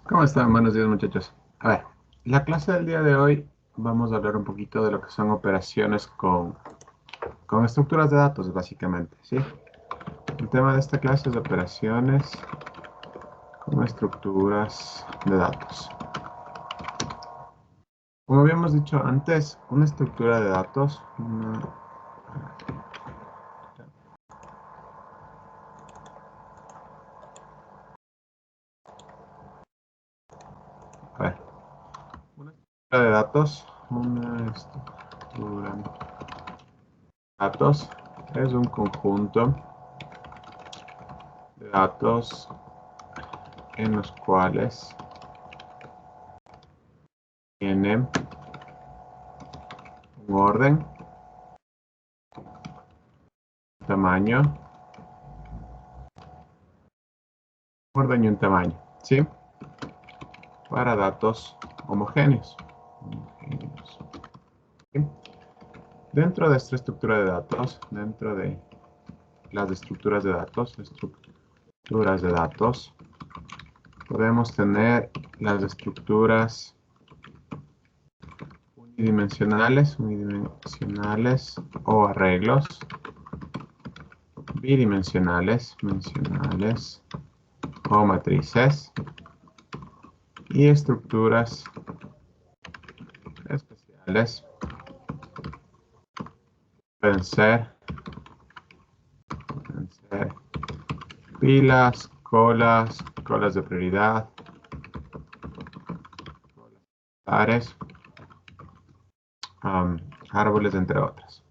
¿Cómo están? Buenos días, muchachos. A ver, la clase del día de hoy vamos a hablar un poquito de lo que son operaciones con estructuras de datos, básicamente, ¿sí? El tema de esta clase es operaciones con estructuras de datos. Como habíamos dicho antes, una estructura de datos, a ver, una estructura de datos, una estructura de datos es un conjunto de datos en los cuales tiene un orden, tamaño, orden y un tamaño, ¿sí? Para datos homogéneos. ¿Sí? Dentro de esta estructura de datos, dentro de las estructuras de datos, podemos tener las estructuras unidimensionales o arreglos, bidimensionales, o matrices, y estructuras especiales pueden ser pilas, colas de prioridad, pares, árboles, entre otras.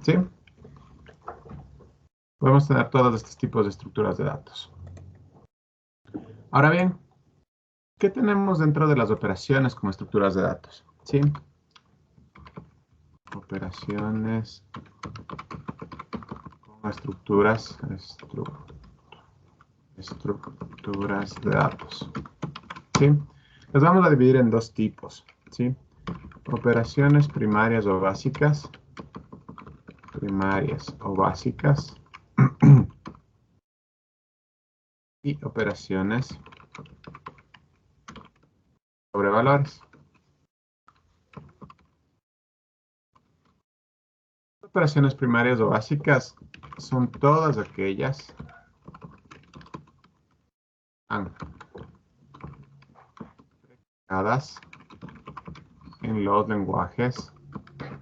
¿Sí? Podemos tener todos estos tipos de estructuras de datos. Ahora bien, ¿qué tenemos dentro de las operaciones como estructuras de datos? ¿Sí? Operaciones con estructuras de datos. ¿Sí? Las vamos a dividir en dos tipos. ¿Sí? Operaciones primarias o básicas. Y operaciones sobre valores. Operaciones primarias o básicas son todas aquellas ancladas en los lenguajes de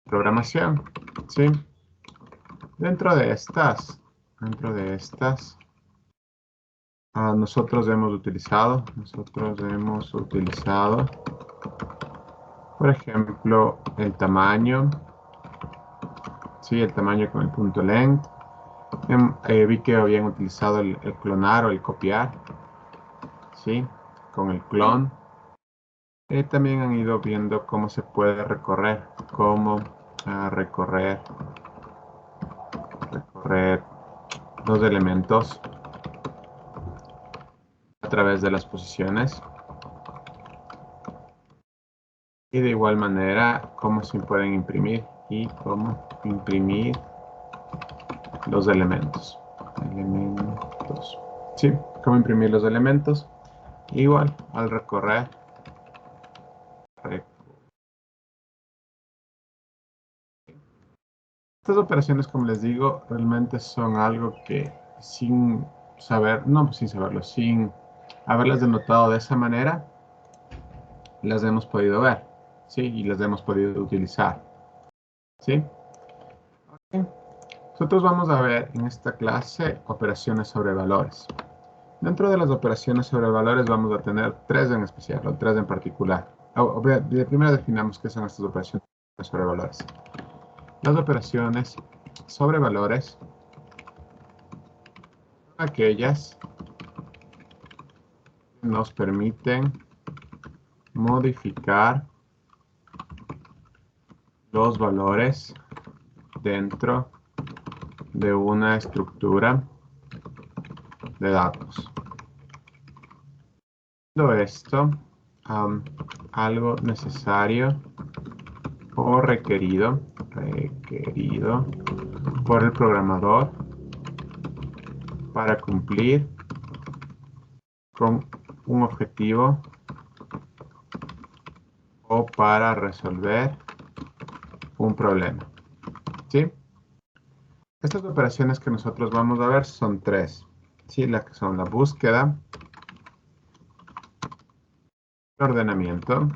programación, ¿sí? Dentro de estas, nosotros hemos utilizado, por ejemplo, el tamaño, ¿sí? El tamaño con el punto length. Vi que habían utilizado el clonar o el copiar, ¿sí? Con el clon. También han ido viendo cómo se puede recorrer, recorrer los elementos a través de las posiciones. Y de igual manera, cómo se pueden imprimir y cómo imprimir los elementos. Sí, cómo imprimir los elementos. Igual, al recorrer. Estas operaciones, como les digo, realmente son algo que sin haberlas denotado de esa manera, las hemos podido ver, ¿sí? Y las hemos podido utilizar, ¿sí? Okay. Nosotros vamos a ver en esta clase operaciones sobre valores. Dentro de las operaciones sobre valores vamos a tener tres en especial, o tres en particular. Primero definamos qué son estas operaciones sobre valores. Las operaciones sobre valores son aquellas que nos permiten modificar los valores dentro de una estructura de datos. Todo esto, algo necesario o requerido por el programador para cumplir con un objetivo o para resolver un problema. ¿Sí? Estas operaciones que nosotros vamos a ver son tres. ¿Sí? Las que son la búsqueda, el ordenamiento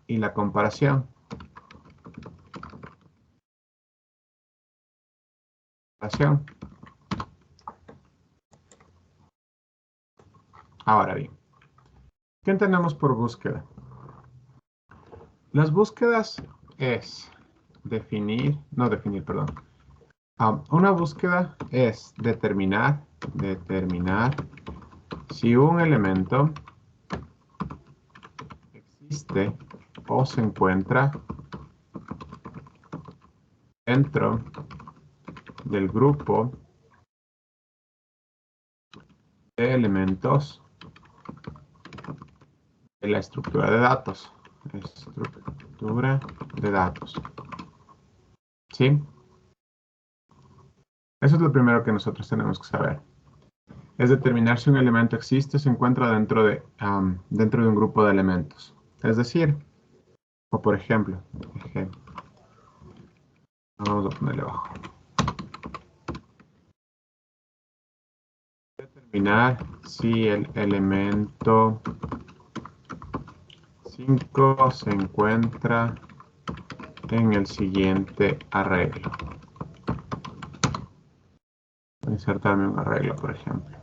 y la comparación. Ahora bien, ¿qué entendemos por búsqueda? Las búsquedas es una búsqueda es determinar si un elemento existe o se encuentra dentro del grupo de elementos de la estructura de datos. Estructura de datos. ¿Sí? Eso es lo primero que nosotros tenemos que saber. Es determinar si un elemento existe o se encuentra dentro de un grupo de elementos. Es decir, o por ejemplo, vamos a ponerle abajo. Determinar si el elemento 5 se encuentra en el siguiente arreglo. Insertarme un arreglo, por ejemplo.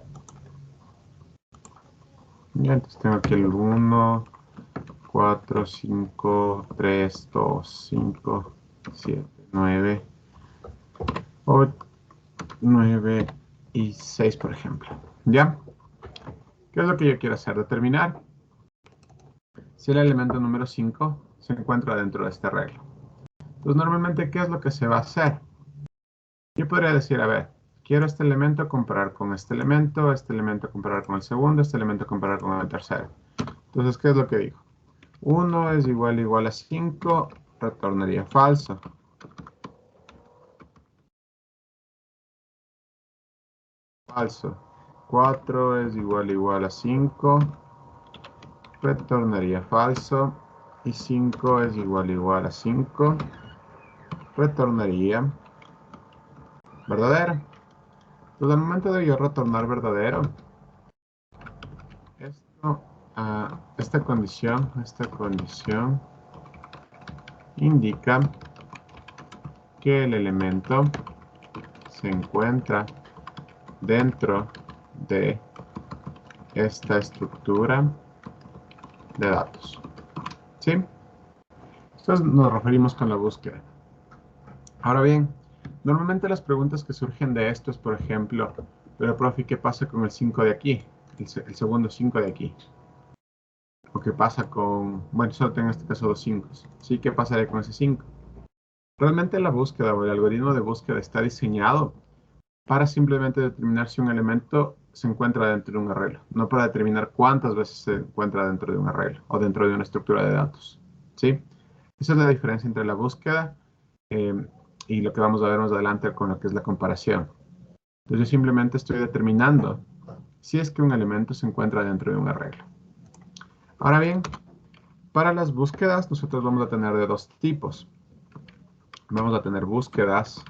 Y entonces tengo aquí el 1, 4, 5, 3, 2, 5, 7, 9, 8, 9 y 6, por ejemplo. ¿Ya? ¿Qué es lo que yo quiero hacer? Determinar si el elemento número 5 se encuentra dentro de este arreglo. Entonces, normalmente, ¿qué es lo que se va a hacer? Yo podría decir, a ver, quiero este elemento comparar con este elemento comparar con el segundo, este elemento comparar con el tercero. Entonces, ¿qué es lo que digo? 1 es igual a 5, retornaría falso. Falso. 4 es igual a 5, retornaría falso. Y 5 es igual a 5, retornaría verdadero. Entonces, al momento de yo retornar verdadero, esta condición indica que el elemento se encuentra dentro de esta estructura de datos. ¿Sí? Entonces nos referimos con la búsqueda. Ahora bien, normalmente las preguntas que surgen de esto es, por ejemplo, pero profe, ¿qué pasa con el 5 de aquí? El segundo 5 de aquí. ¿O qué pasa con, bueno, solo tengo en este caso 2 5. ¿Sí? ¿Qué pasaría con ese 5? Realmente la búsqueda o el algoritmo de búsqueda está diseñado para simplemente determinar si un elemento se encuentra dentro de un arreglo, no para determinar cuántas veces se encuentra dentro de un arreglo o dentro de una estructura de datos. ¿Sí? Esa es la diferencia entre la búsqueda y lo que vamos a ver más adelante con lo que es la comparación. Entonces yo simplemente estoy determinando si es que un elemento se encuentra dentro de un arreglo. Ahora bien, para las búsquedas nosotros vamos a tener de dos tipos. Vamos a tener búsquedas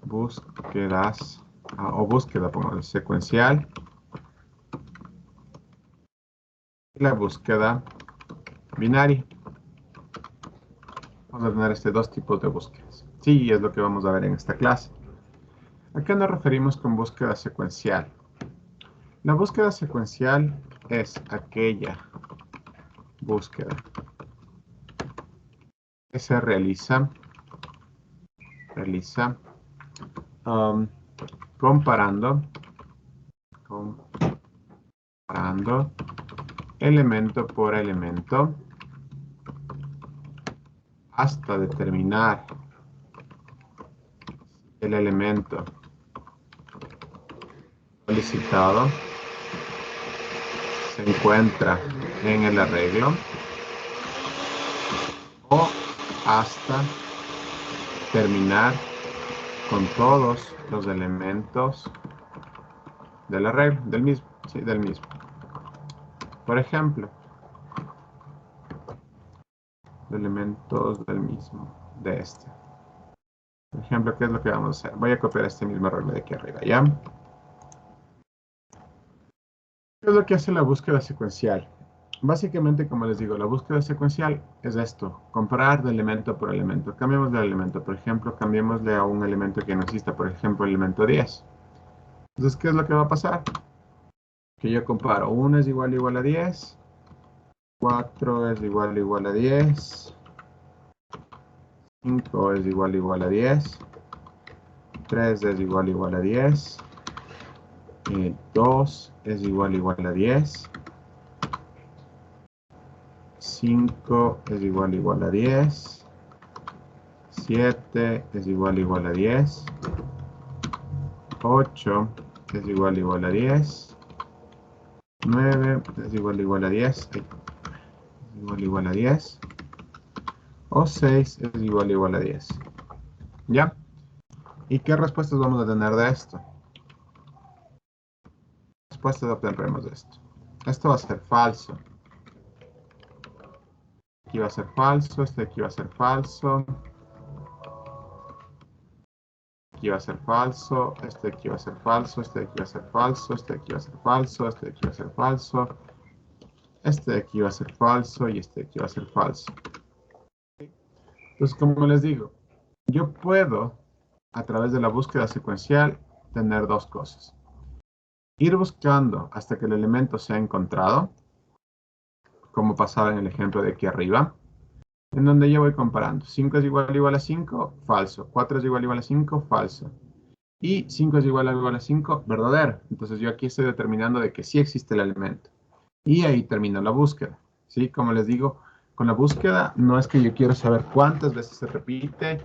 o búsqueda, pongamos secuencial, y la búsqueda binaria. Vamos a tener dos tipos de búsquedas. Sí, es lo que vamos a ver en esta clase. ¿A qué nos referimos con búsqueda secuencial? La búsqueda secuencial es aquella búsqueda que se realiza comparando elemento por elemento hasta determinar el elemento solicitado se encuentra en el arreglo o hasta terminar con todos los elementos del arreglo, del mismo, sí, del mismo. Por ejemplo, elementos del mismo, de este. Por ejemplo, ¿qué es lo que vamos a hacer? Voy a copiar este mismo arreglo de aquí arriba, ¿ya? ¿Qué es lo que hace la búsqueda secuencial? Básicamente, como les digo, la búsqueda secuencial es esto, comparar de elemento por elemento. Cambiemos de elemento, por ejemplo, cambiémosle a un elemento que no exista, por ejemplo, el elemento 10. Entonces, ¿qué es lo que va a pasar? Que yo comparo 1 es igual a 10, 4 es igual a 10, 5 es igual a 10, 3 es igual a 10, 2 es igual a 10, 5 es igual a 10, 7 es igual a 10, 8 es igual a 10, 9 es igual a 10, igual a 10, o 6 es igual a 10. ¿Ya? ¿Y qué respuestas vamos a tener de esto? Respuestas obtendremos de esto. Esto va a ser falso. Aquí va a ser falso, este de aquí va a ser falso. Aquí va a ser falso, este de aquí va a ser falso, este de aquí va a ser falso, este de aquí va a ser falso, este de aquí va a ser falso. Este de aquí va a ser falso y este de aquí va a ser falso. Entonces, como les digo, yo puedo, a través de la búsqueda secuencial, tener dos cosas. Ir buscando hasta que el elemento sea encontrado, como pasaba en el ejemplo de aquí arriba, en donde yo voy comparando. 5 es igual a 5, falso. 4 es igual a 5, falso. Y 5 es igual a 5, verdadero. Entonces yo aquí estoy determinando de que sí existe el elemento. Y ahí termino la búsqueda. ¿Sí? Como les digo, con la búsqueda no es que yo quiero saber cuántas veces se repite,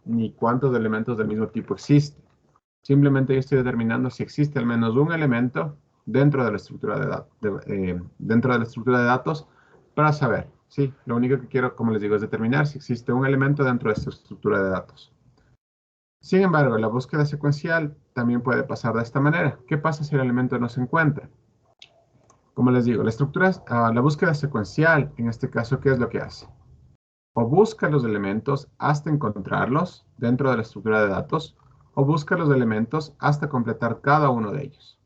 ni cuántos elementos del mismo tipo existen. Simplemente yo estoy determinando si existe al menos un elemento dentro de la estructura de datos para saber. Sí, lo único que quiero, como les digo, es determinar si existe un elemento dentro de esta estructura de datos. Sin embargo, la búsqueda secuencial también puede pasar de esta manera. ¿Qué pasa si el elemento no se encuentra? Como les digo, la búsqueda secuencial, en este caso, ¿qué es lo que hace? O busca los elementos hasta encontrarlos dentro de la estructura de datos, o busca los elementos hasta completar cada uno de ellos.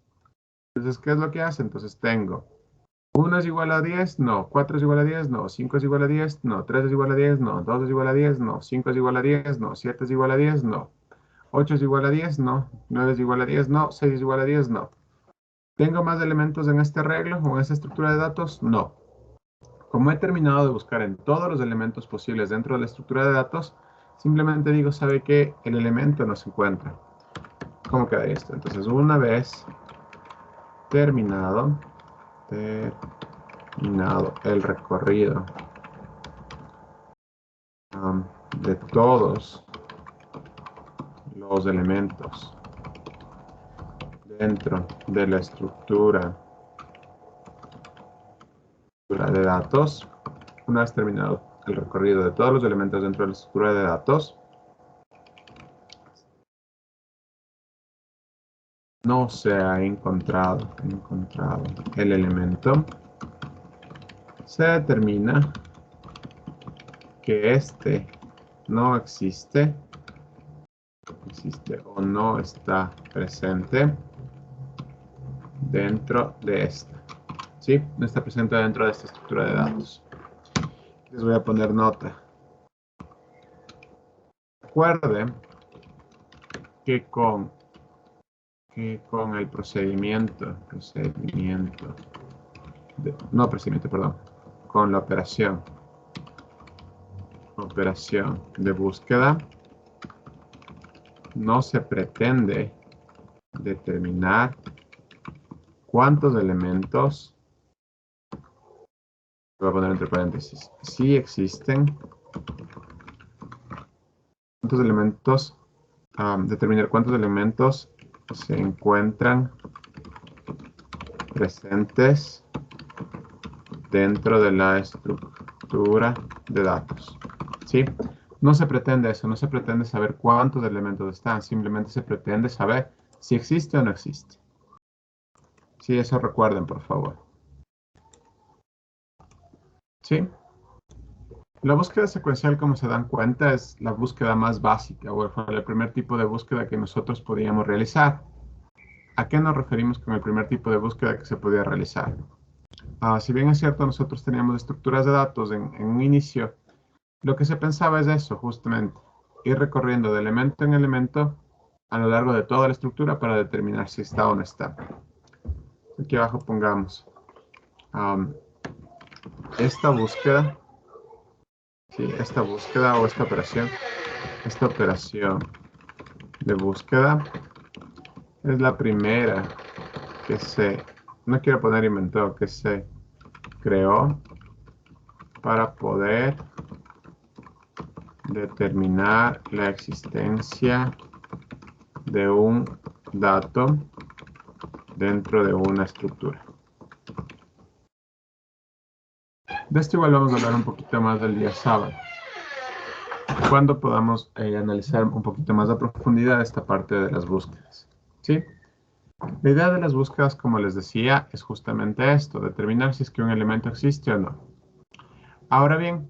Entonces, ¿qué es lo que hace? Entonces tengo 1 es igual a 10, no. 4 es igual a 10, no. 5 es igual a 10, no. 3 es igual a 10, no. 2 es igual a 10, no. 5 es igual a 10, no. 7 es igual a 10, no. 8 es igual a 10, no. 9 es igual a 10, no. 6 es igual a 10, no. ¿Tengo más elementos en este arreglo o en esta estructura de datos? No. Como he terminado de buscar en todos los elementos posibles dentro de la estructura de datos, simplemente digo, ¿sabe qué? El elemento no se encuentra. ¿Cómo queda esto? Entonces, una vez terminado el recorrido de todos los elementos dentro de la estructura de datos, una vez terminado el recorrido de todos los elementos dentro de la estructura de datos, no se ha encontrado el elemento, se determina que este no existe o no está presente dentro de esta. ¿Sí? No está presente dentro de esta estructura de datos. Les voy a poner nota. Recuerden que con el con la operación de búsqueda, no se pretende determinar cuántos elementos, voy a poner entre paréntesis, sí existen, cuántos elementos, determinar cuántos elementos se encuentran presentes dentro de la estructura de datos. ¿Sí? No se pretende eso, no se pretende saber cuántos elementos están, simplemente se pretende saber si existe o no existe. Sí, eso recuerden, por favor. ¿Sí? La búsqueda secuencial, como se dan cuenta, es la búsqueda más básica, o fue el primer tipo de búsqueda que nosotros podíamos realizar. ¿A qué nos referimos con el primer tipo de búsqueda que se podía realizar? Si bien es cierto, nosotros teníamos estructuras de datos en un inicio, lo que se pensaba es eso, justamente, ir recorriendo de elemento en elemento a lo largo de toda la estructura para determinar si está o no está. Aquí abajo pongamos esta búsqueda, sí, esta búsqueda o esta operación de búsqueda es la primera que no quiero poner inventó, que se creó para poder determinar la existencia de un dato dentro de una estructura. De esto igual vamos a hablar un poquito más del día sábado, cuando podamos analizar un poquito más a profundidad esta parte de las búsquedas. ¿Sí? La idea de las búsquedas, como les decía, es justamente esto, determinar si es que un elemento existe o no. Ahora bien,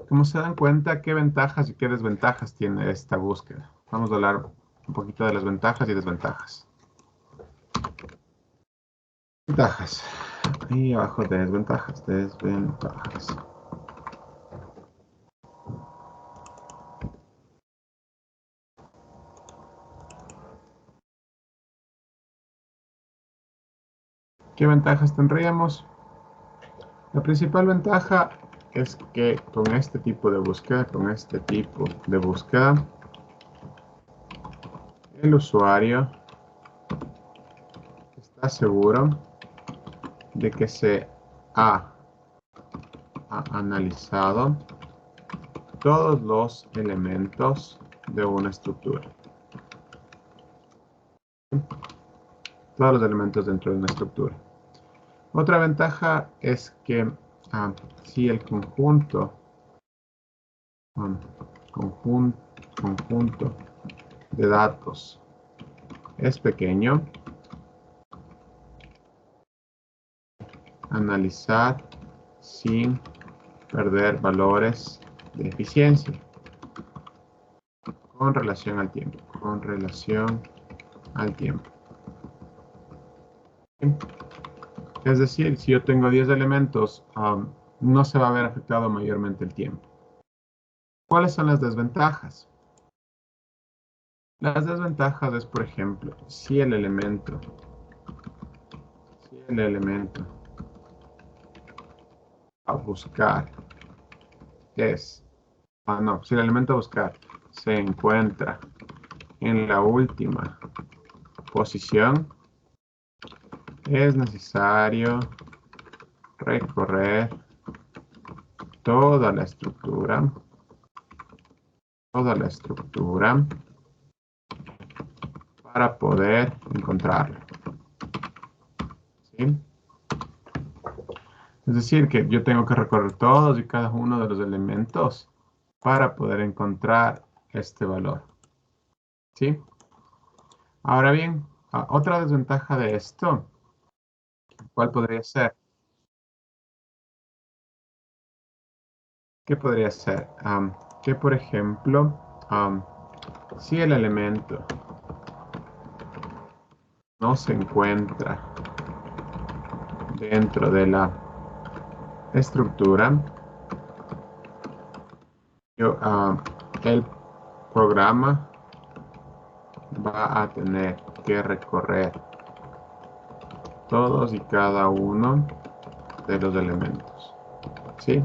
como se dan cuenta, ¿qué ventajas y qué desventajas tiene esta búsqueda? Vamos a hablar un poquito de las ventajas y desventajas. Ventajas. Y abajo desventajas. ¿Qué ventajas tendríamos? La principal ventaja es que con este tipo de búsqueda, el usuario está seguro de que se ha analizado todos los elementos de una estructura. Todos los elementos dentro de una estructura. Otra ventaja es que si el conjunto de datos es pequeño, analizar sin perder valores de eficiencia con relación al tiempo. Es decir, si yo tengo 10 elementos, no se va a ver afectado mayormente el tiempo. ¿Cuáles son las desventajas? Las desventajas es, por ejemplo, si el elemento a buscar si el elemento a buscar se encuentra en la última posición, es necesario recorrer toda la estructura para poder encontrarlo. ¿Sí? Es decir, que yo tengo que recorrer todos y cada uno de los elementos para poder encontrar este valor. ¿Sí? Ahora bien, otra desventaja de esto, ¿cuál podría ser? ¿Qué podría ser? Que, por ejemplo, si el elemento no se encuentra dentro de la estructura, el programa va a tener que recorrer todos y cada uno de los elementos, ¿sí?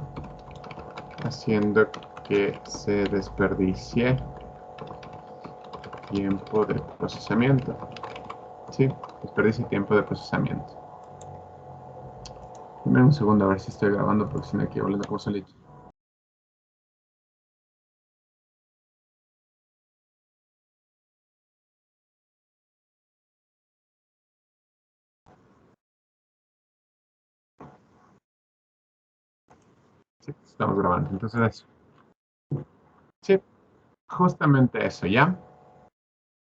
Haciendo que se desperdicie tiempo de procesamiento, ¿sí? Desperdicie tiempo de procesamiento. Dame un segundo a ver si estoy grabando porque si no aquí hablando como solito. Sí, estamos grabando, entonces eso. Sí, justamente eso, ¿ya?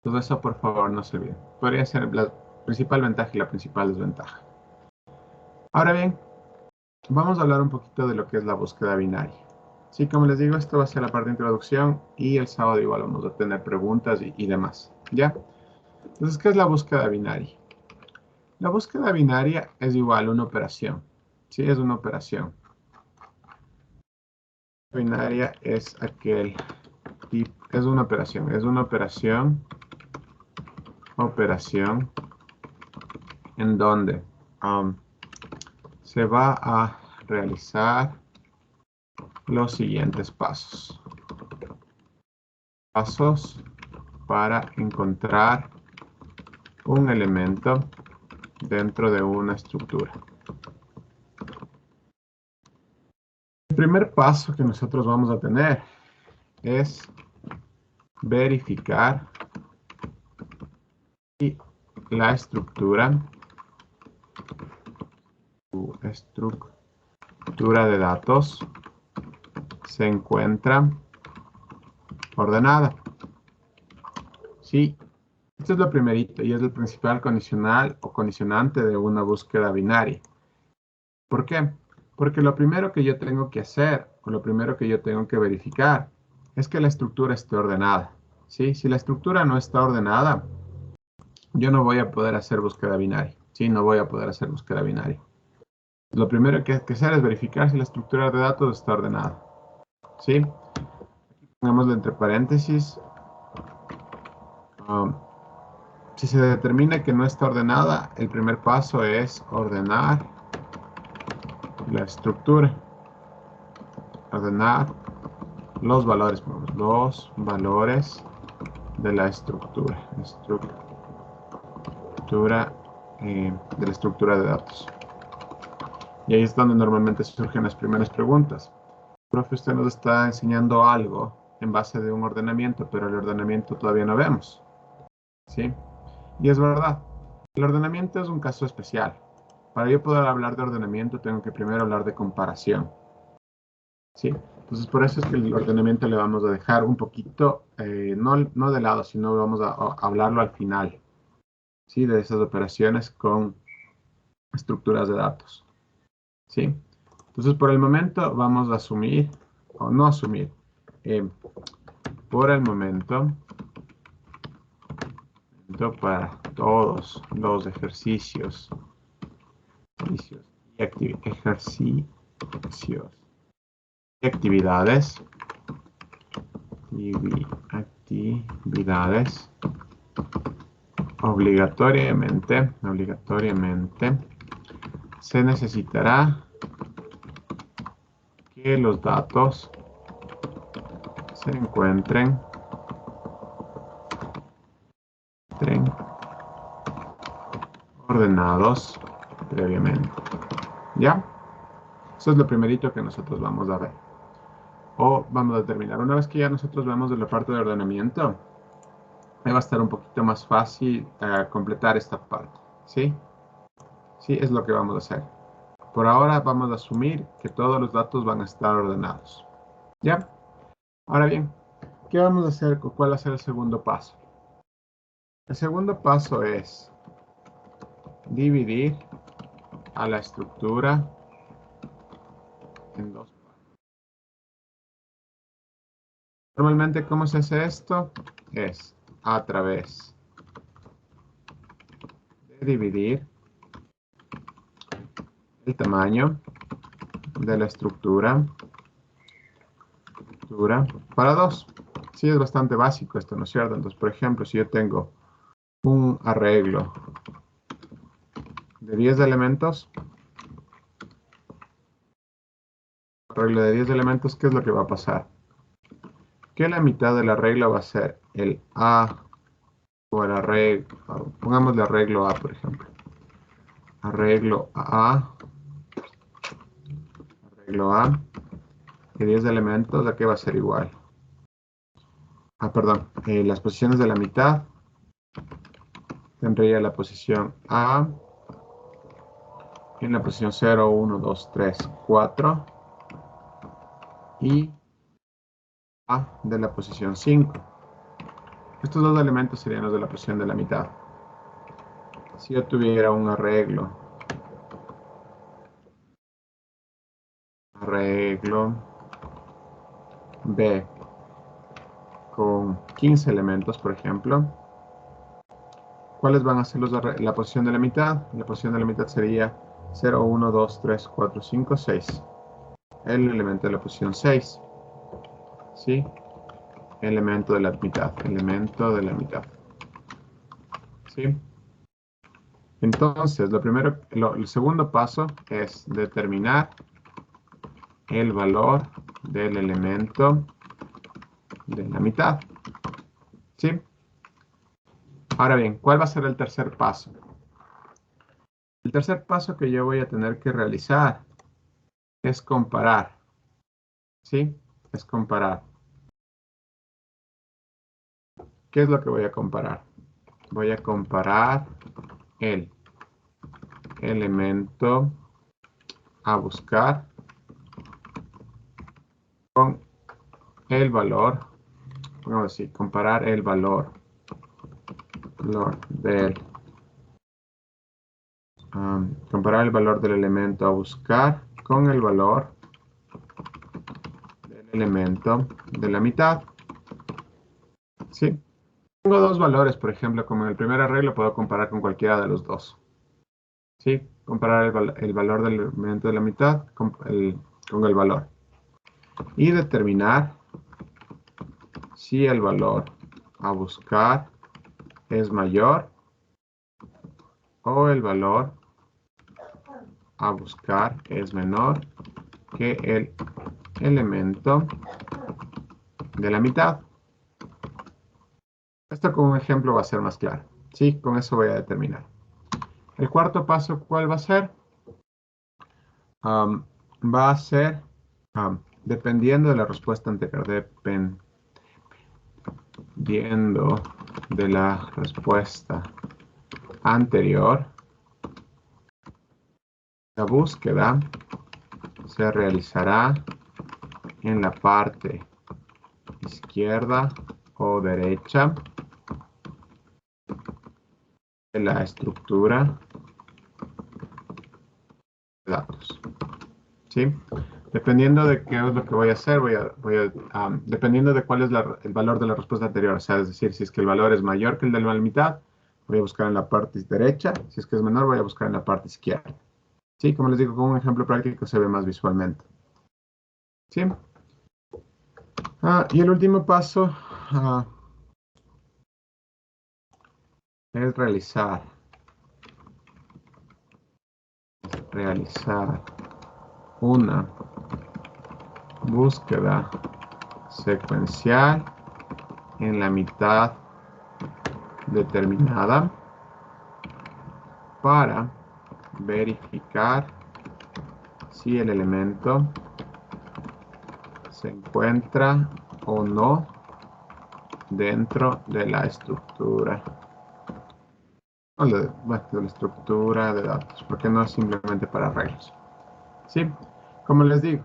Todo eso, por favor, no se olviden. Podría ser la principal ventaja y la principal desventaja. Ahora bien, vamos a hablar un poquito de lo que es la búsqueda binaria. Sí, como les digo, esto va a ser la parte de introducción y el sábado igual vamos a tener preguntas y demás, ¿ya? Entonces, ¿qué es la búsqueda binaria? La búsqueda binaria es igual a una operación, ¿sí? Es una operación. Binaria es aquel tipo, es una operación en donde um, se va a realizar los siguientes pasos. Pasos para encontrar un elemento dentro de una estructura. El primer paso que nosotros vamos a tener es verificar si la estructura, de datos se encuentra ordenada. Sí, esto es lo primerito y es el principal condicional o condicionante de una búsqueda binaria. ¿Por qué? Porque lo primero que yo tengo que hacer, o lo primero que yo tengo que verificar, es que la estructura esté ordenada. ¿Sí? Si la estructura no está ordenada, yo no voy a poder hacer búsqueda binaria. ¿Sí? No voy a poder hacer búsqueda binaria. Lo primero que hay que hacer es verificar si la estructura de datos está ordenada. ¿Sí? Pongámoslo entre paréntesis. Um, si se determina que no está ordenada, el primer paso es ordenar la estructura. Ordenar los valores de la estructura. De la estructura de datos. Y ahí es donde normalmente surgen las primeras preguntas. Profe, usted nos está enseñando algo en base de un ordenamiento, pero el ordenamiento todavía no vemos. ¿Sí? Y es verdad, el ordenamiento es un caso especial. Para yo poder hablar de ordenamiento, tengo que primero hablar de comparación. ¿Sí? Entonces, por eso es que el ordenamiento le vamos a dejar un poquito, no de lado, sino vamos a hablarlo al final. ¿Sí? De esas operaciones con estructuras de datos. ¿Sí? Entonces, por el momento vamos a asumir, o no asumir, eh, por el momento, para todos los ejercicios y actividades, obligatoriamente, se necesitará que los datos se encuentren ordenados previamente. ¿Ya? Eso es lo primerito que nosotros vamos a ver. O vamos a terminar. Una vez que ya nosotros vemos de la parte de ordenamiento, me va a estar un poquito más fácil completar esta parte. ¿Sí? Sí, es lo que vamos a hacer. Por ahora vamos a asumir que todos los datos van a estar ordenados. ¿Ya? Ahora bien, ¿qué vamos a hacer? ¿Cuál va a ser el segundo paso? El segundo paso es dividir a la estructura en dos partes. Normalmente, ¿cómo se hace esto? Es a través de dividir el tamaño de la estructura para dos. Sí, es bastante básico esto, ¿no es cierto? Entonces, por ejemplo, si yo tengo un arreglo de 10 elementos, ¿qué es lo que va a pasar? Que la mitad del arreglo va a ser el A o el arreglo, pongámosle arreglo A, por ejemplo. Arreglo A, de 10 elementos, ¿a qué va a ser igual? Perdón, las posiciones de la mitad tendría la posición A en la posición 0, 1, 2, 3, 4 y A de la posición 5. Estos dos elementos serían los de la posición de la mitad. Si yo tuviera un arreglo B con 15 elementos, por ejemplo, ¿cuáles van a ser la posición de la mitad? La posición de la mitad sería 0, 1, 2, 3, 4, 5, 6. El elemento de la posición 6. ¿Sí? Elemento de la mitad. Elemento de la mitad. ¿Sí? Entonces, el segundo paso es determinar el valor del elemento de la mitad. ¿Sí? Ahora bien, ¿cuál va a ser el tercer paso? El tercer paso que yo voy a tener que realizar es comparar. ¿Sí? Es comparar. ¿Qué es lo que voy a comparar? Voy a comparar el elemento a buscar con el valor, vamos a decir, comparar el valor del comparar el valor del elemento a buscar con el valor del elemento de la mitad. ¿Sí? Tengo dos valores, por ejemplo, como en el primer arreglo puedo comparar con cualquiera de los dos. ¿Sí? Comparar el valor del elemento de la mitad con el valor. Y determinar si el valor a buscar es mayor o el valor a buscar es menor que el elemento de la mitad. Esto con un ejemplo va a ser más claro. Sí, con eso voy a determinar. El cuarto paso, ¿cuál va a ser? Va a ser, dependiendo de la respuesta anterior, dependiendo de la respuesta anterior, la búsqueda se realizará en la parte izquierda o derecha de la estructura de datos. ¿Sí? Dependiendo de qué es lo que voy a hacer, dependiendo de cuál es el valor de la respuesta anterior, o sea, es decir, si es que el valor es mayor que el de la mitad, voy a buscar en la parte derecha, si es que es menor, voy a buscar en la parte izquierda. ¿Sí? Como les digo, con un ejemplo práctico se ve más visualmente. ¿Sí? Y el último paso es realizar una búsqueda secuencial en la mitad determinada para verificar si el elemento se encuentra o no dentro de la estructura de la estructura de datos, porque no es simplemente para arreglos. ¿Sí? Como les digo,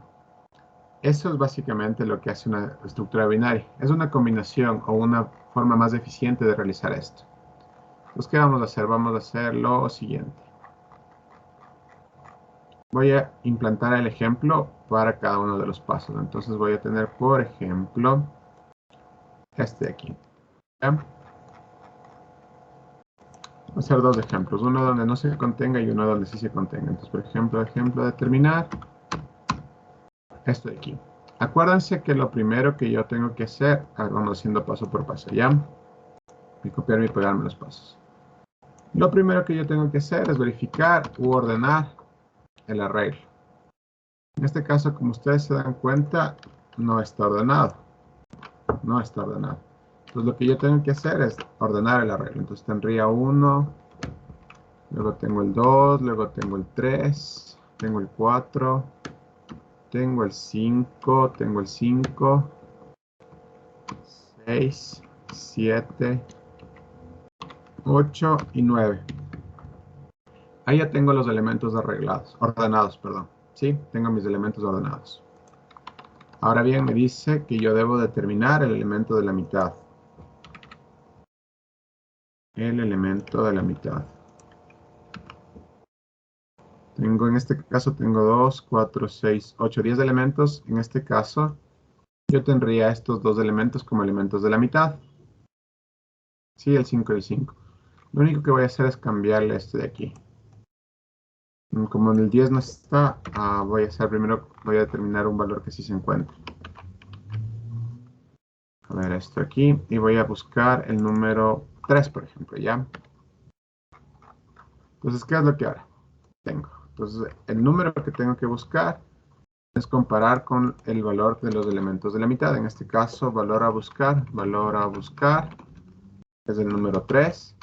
eso es básicamente lo que hace una estructura binaria. Es una combinación o una forma más eficiente de realizar esto. Entonces, ¿qué vamos a hacer? Vamos a hacer lo siguiente. Voy a implantar el ejemplo para cada uno de los pasos. Entonces voy a tener, por ejemplo, este de aquí. ¿Ya? Voy a hacer dos ejemplos. Uno donde no se contenga y uno donde sí se contenga. Entonces, por ejemplo, determinar esto de aquí. Acuérdense que lo primero que yo tengo que hacer, vamos haciendo paso por paso, ¿ya? Y copiarme y pegarme los pasos. Lo primero que yo tengo que hacer es verificar u ordenar el arreglo. En este caso, como ustedes se dan cuenta, no está ordenado. No está ordenado. Entonces lo que yo tengo que hacer es ordenar el arreglo. Entonces tendría 1, luego tengo el 2, luego tengo el 3, tengo el 4, tengo el 5, tengo el 5, 6, 7, 8 y 9. Ahí ya tengo los elementos ordenados, perdón. ¿Sí? Tengo mis elementos ordenados. Ahora bien, me dice que yo debo determinar el elemento de la mitad. El elemento de la mitad. En este caso tengo 2, 4, 6, 8, 10 elementos. En este caso, yo tendría estos dos elementos como elementos de la mitad. Sí, el 5 y el 5. Lo único que voy a hacer es cambiarle este de aquí. Como en el 10 no está, voy a hacer primero, voy a determinar un valor que sí se encuentre. A ver, esto aquí. Y voy a buscar el número 3, por ejemplo, ¿ya? Entonces, ¿qué es lo que ahora tengo? Entonces, el número que tengo que buscar es comparar con el valor de los elementos de la mitad. En este caso, valor a buscar, es el número 3.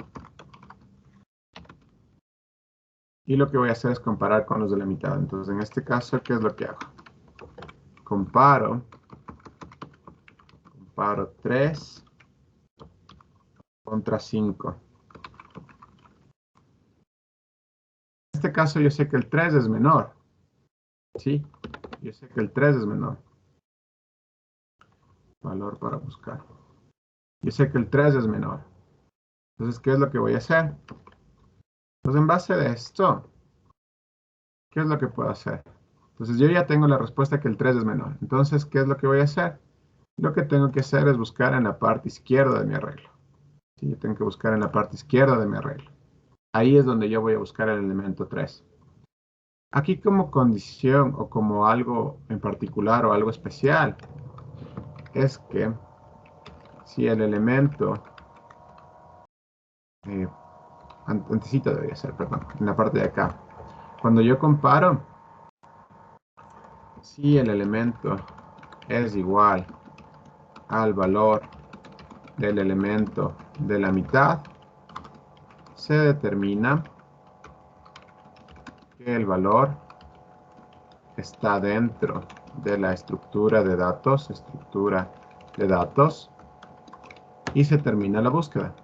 Y lo que voy a hacer es comparar con los de la mitad. Entonces, en este caso, ¿qué es lo que hago? Comparo 3 contra 5. En este caso, yo sé que el 3 es menor. ¿Sí? Yo sé que el 3 es menor. Valor para buscar. Yo sé que el 3 es menor. Entonces, ¿qué es lo que voy a hacer? Pues en base de esto, ¿qué es lo que puedo hacer? Entonces, yo ya tengo la respuesta que el 3 es menor. Entonces, ¿qué es lo que voy a hacer? Lo que tengo que hacer es buscar en la parte izquierda de mi arreglo. ¿Sí? Yo tengo que buscar en la parte izquierda de mi arreglo. Ahí es donde yo voy a buscar el elemento 3. Aquí como condición o como algo en particular o algo especial, es que si el elemento, antesito debería ser, perdón, en la parte de acá. Cuando yo comparo, si el elemento es igual al valor del elemento de la mitad, se determina que el valor está dentro de la estructura de datos, y se termina la búsqueda.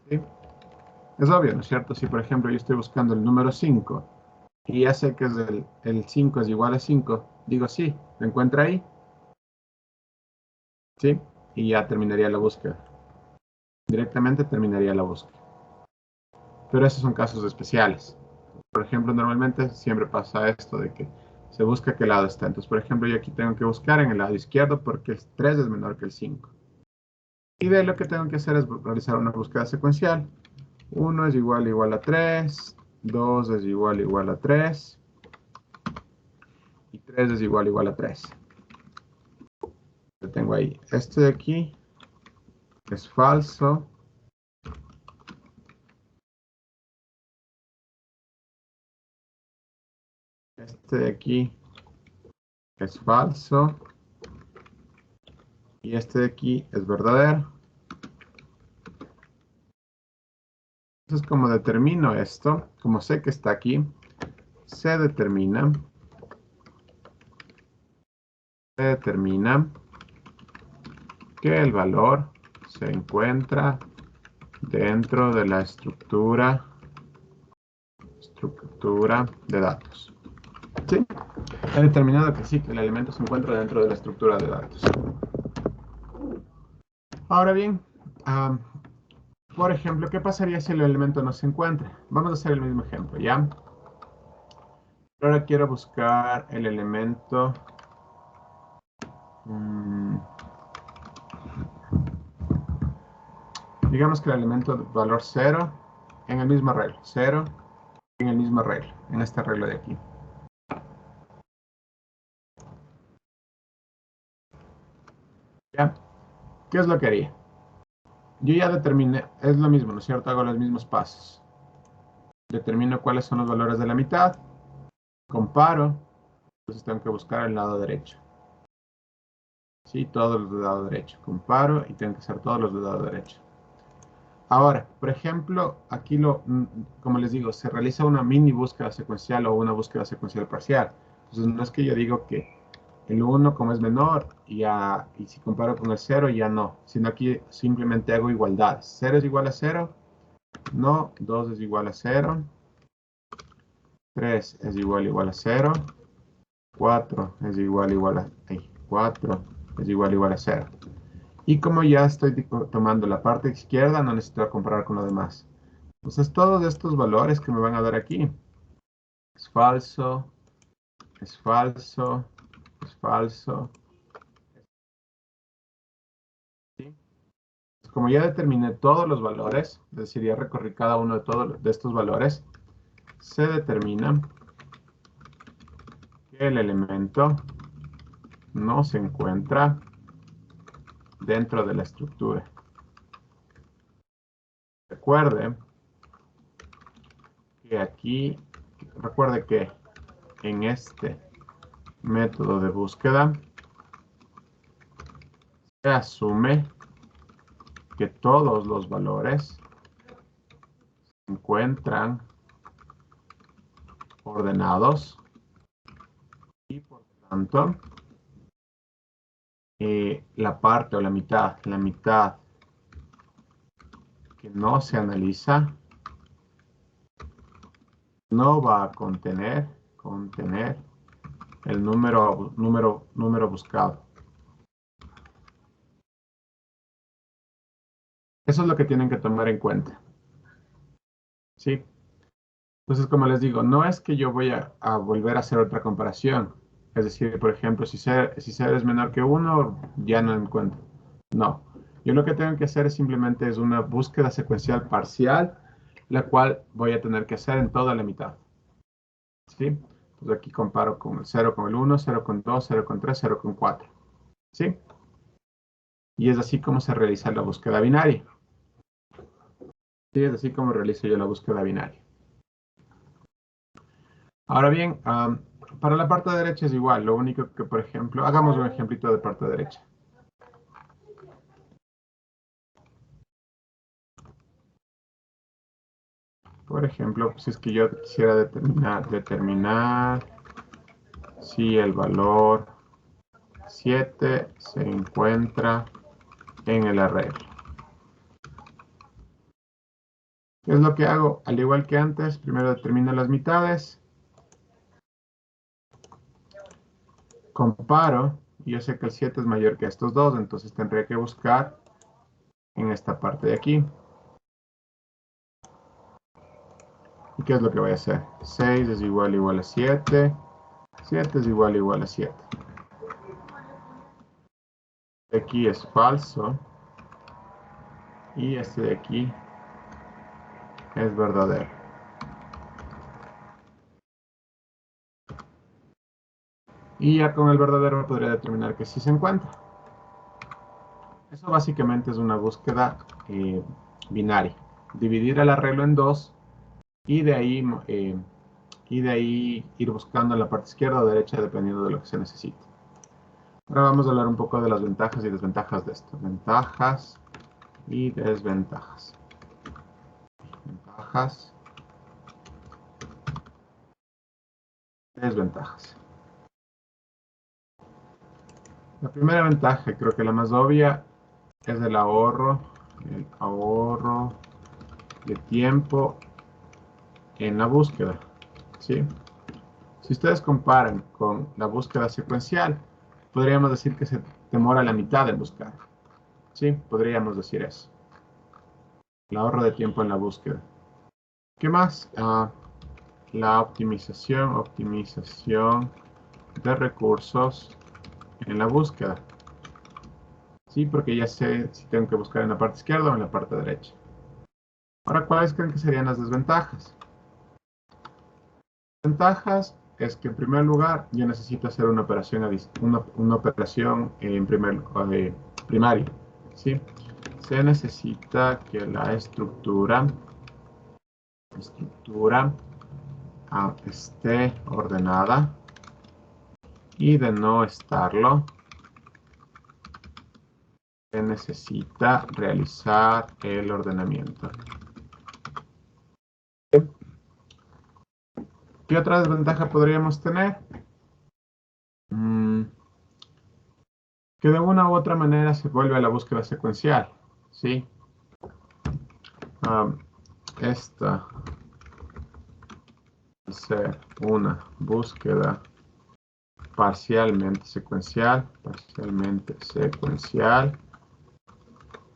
¿Sí? Es obvio, ¿no es cierto? Si, por ejemplo, yo estoy buscando el número 5 y ya sé que es el 5 es igual a 5, digo sí, ¿lo encuentra ahí? ¿Sí? Y ya terminaría la búsqueda. Directamente terminaría la búsqueda. Pero esos son casos especiales. Por ejemplo, normalmente siempre pasa esto de que se busca qué lado está. Entonces, por ejemplo, yo aquí tengo que buscar en el lado izquierdo porque el 3 es menor que el 5. Y de lo que tengo que hacer es realizar una búsqueda secuencial. 1 es igual a 3, 2 es igual a 3 y 3 es igual a 3. Lo tengo ahí. Este de aquí es falso. Este de aquí es falso. Y este de aquí es verdadero. Entonces, como determino esto, como sé que está aquí, se determina que el valor se encuentra dentro de la estructura de datos. ¿Sí? He determinado que sí, que el elemento se encuentra dentro de la estructura de datos. Ahora bien, por ejemplo, ¿qué pasaría si el elemento no se encuentra? Vamos a hacer el mismo ejemplo, ¿ya? Ahora quiero buscar el elemento. Digamos que el elemento de valor 0 en el mismo arreglo. 0 en el mismo arreglo, en este arreglo de aquí. ¿Ya? ¿Qué es lo que haría? Yo ya determiné, es lo mismo, ¿no es cierto? Hago los mismos pasos. Determino cuáles son los valores de la mitad, comparo, entonces tengo que buscar el lado derecho. Sí, todos los del lado derecho. Comparo y tengo que hacer todos los del lado derecho. Ahora, por ejemplo, aquí como les digo, se realiza una mini búsqueda secuencial o una búsqueda secuencial parcial. Entonces, no es que yo digo que el 1 como es menor y si comparo con el 0 ya no, sino aquí simplemente hago igualdades. 0 es igual a 0, no, 2 es igual a 0, 3 es igual a 0, 4 es igual a 4 es igual a 0. Y como ya estoy tomando la parte izquierda, no necesito comparar con lo demás. Entonces todos estos valores que me van a dar aquí es falso, es falso, es falso. ¿Sí? Como ya determiné todos los valores, es decir, ya recorrí cada uno de todos de estos valores, se determina que el elemento no se encuentra dentro de la estructura. Recuerde que aquí, recuerde que en este método de búsqueda se asume que todos los valores se encuentran ordenados y por tanto la parte o la mitad que no se analiza no va a contener el número buscado. Eso es lo que tienen que tomar en cuenta. ¿Sí? Entonces, como les digo, no es que yo voy a volver a hacer otra comparación. Es decir, por ejemplo, si 0 es menor que 1, ya no encuentro. No. Yo lo que tengo que hacer simplemente es una búsqueda secuencial parcial, la cual voy a tener que hacer en toda la mitad. ¿Sí? Entonces aquí comparo con el 0 con el 1, 0 con 2, 0 con 3, 0 con 4. ¿Sí? Y es así como se realiza la búsqueda binaria. ¿Sí? Es así como realizo yo la búsqueda binaria. Ahora bien, para la parte derecha es igual. Lo único que, por ejemplo, hagamos un ejemplito de parte derecha. Por ejemplo, si es que yo quisiera determinar si el valor 7 se encuentra en el arreglo. ¿Qué es lo que hago? Al igual que antes, primero determino las mitades. Comparo, y yo sé que el 7 es mayor que estos dos, entonces tendría que buscar en esta parte de aquí. ¿Y qué es lo que voy a hacer? 6 es igual a 7. 7 es igual a 7. Aquí es falso. Y este de aquí es verdadero. Y ya con el verdadero podría determinar que sí se encuentra. Eso básicamente es una búsqueda binaria. Dividir el arreglo en dos y de ahí ir buscando en la parte izquierda o derecha dependiendo de lo que se necesite. Ahora vamos a hablar un poco de las ventajas y desventajas de esto. Ventajas y desventajas. Ventajas. Desventajas. La primera ventaja, creo que la más obvia, es el ahorro de tiempo en la búsqueda. ¿Sí? Si ustedes comparan con la búsqueda secuencial, podríamos decir que se demora la mitad en buscar. ¿Sí? Podríamos decir eso. El ahorro de tiempo en la búsqueda. ¿Qué más? La optimización de recursos en la búsqueda. Sí, porque ya sé si tengo que buscar en la parte izquierda o en la parte derecha. Ahora, ¿cuáles creen que serían las desventajas? Ventajas es que en primer lugar yo necesito hacer una operación, en primaria. ¿Sí? Se necesita que la estructura esté ordenada y de no estarlo se necesita realizar el ordenamiento. ¿Qué otra desventaja podríamos tener? Que de una u otra manera se vuelve a la búsqueda secuencial. ¿Sí? Esta va a ser una búsqueda parcialmente secuencial,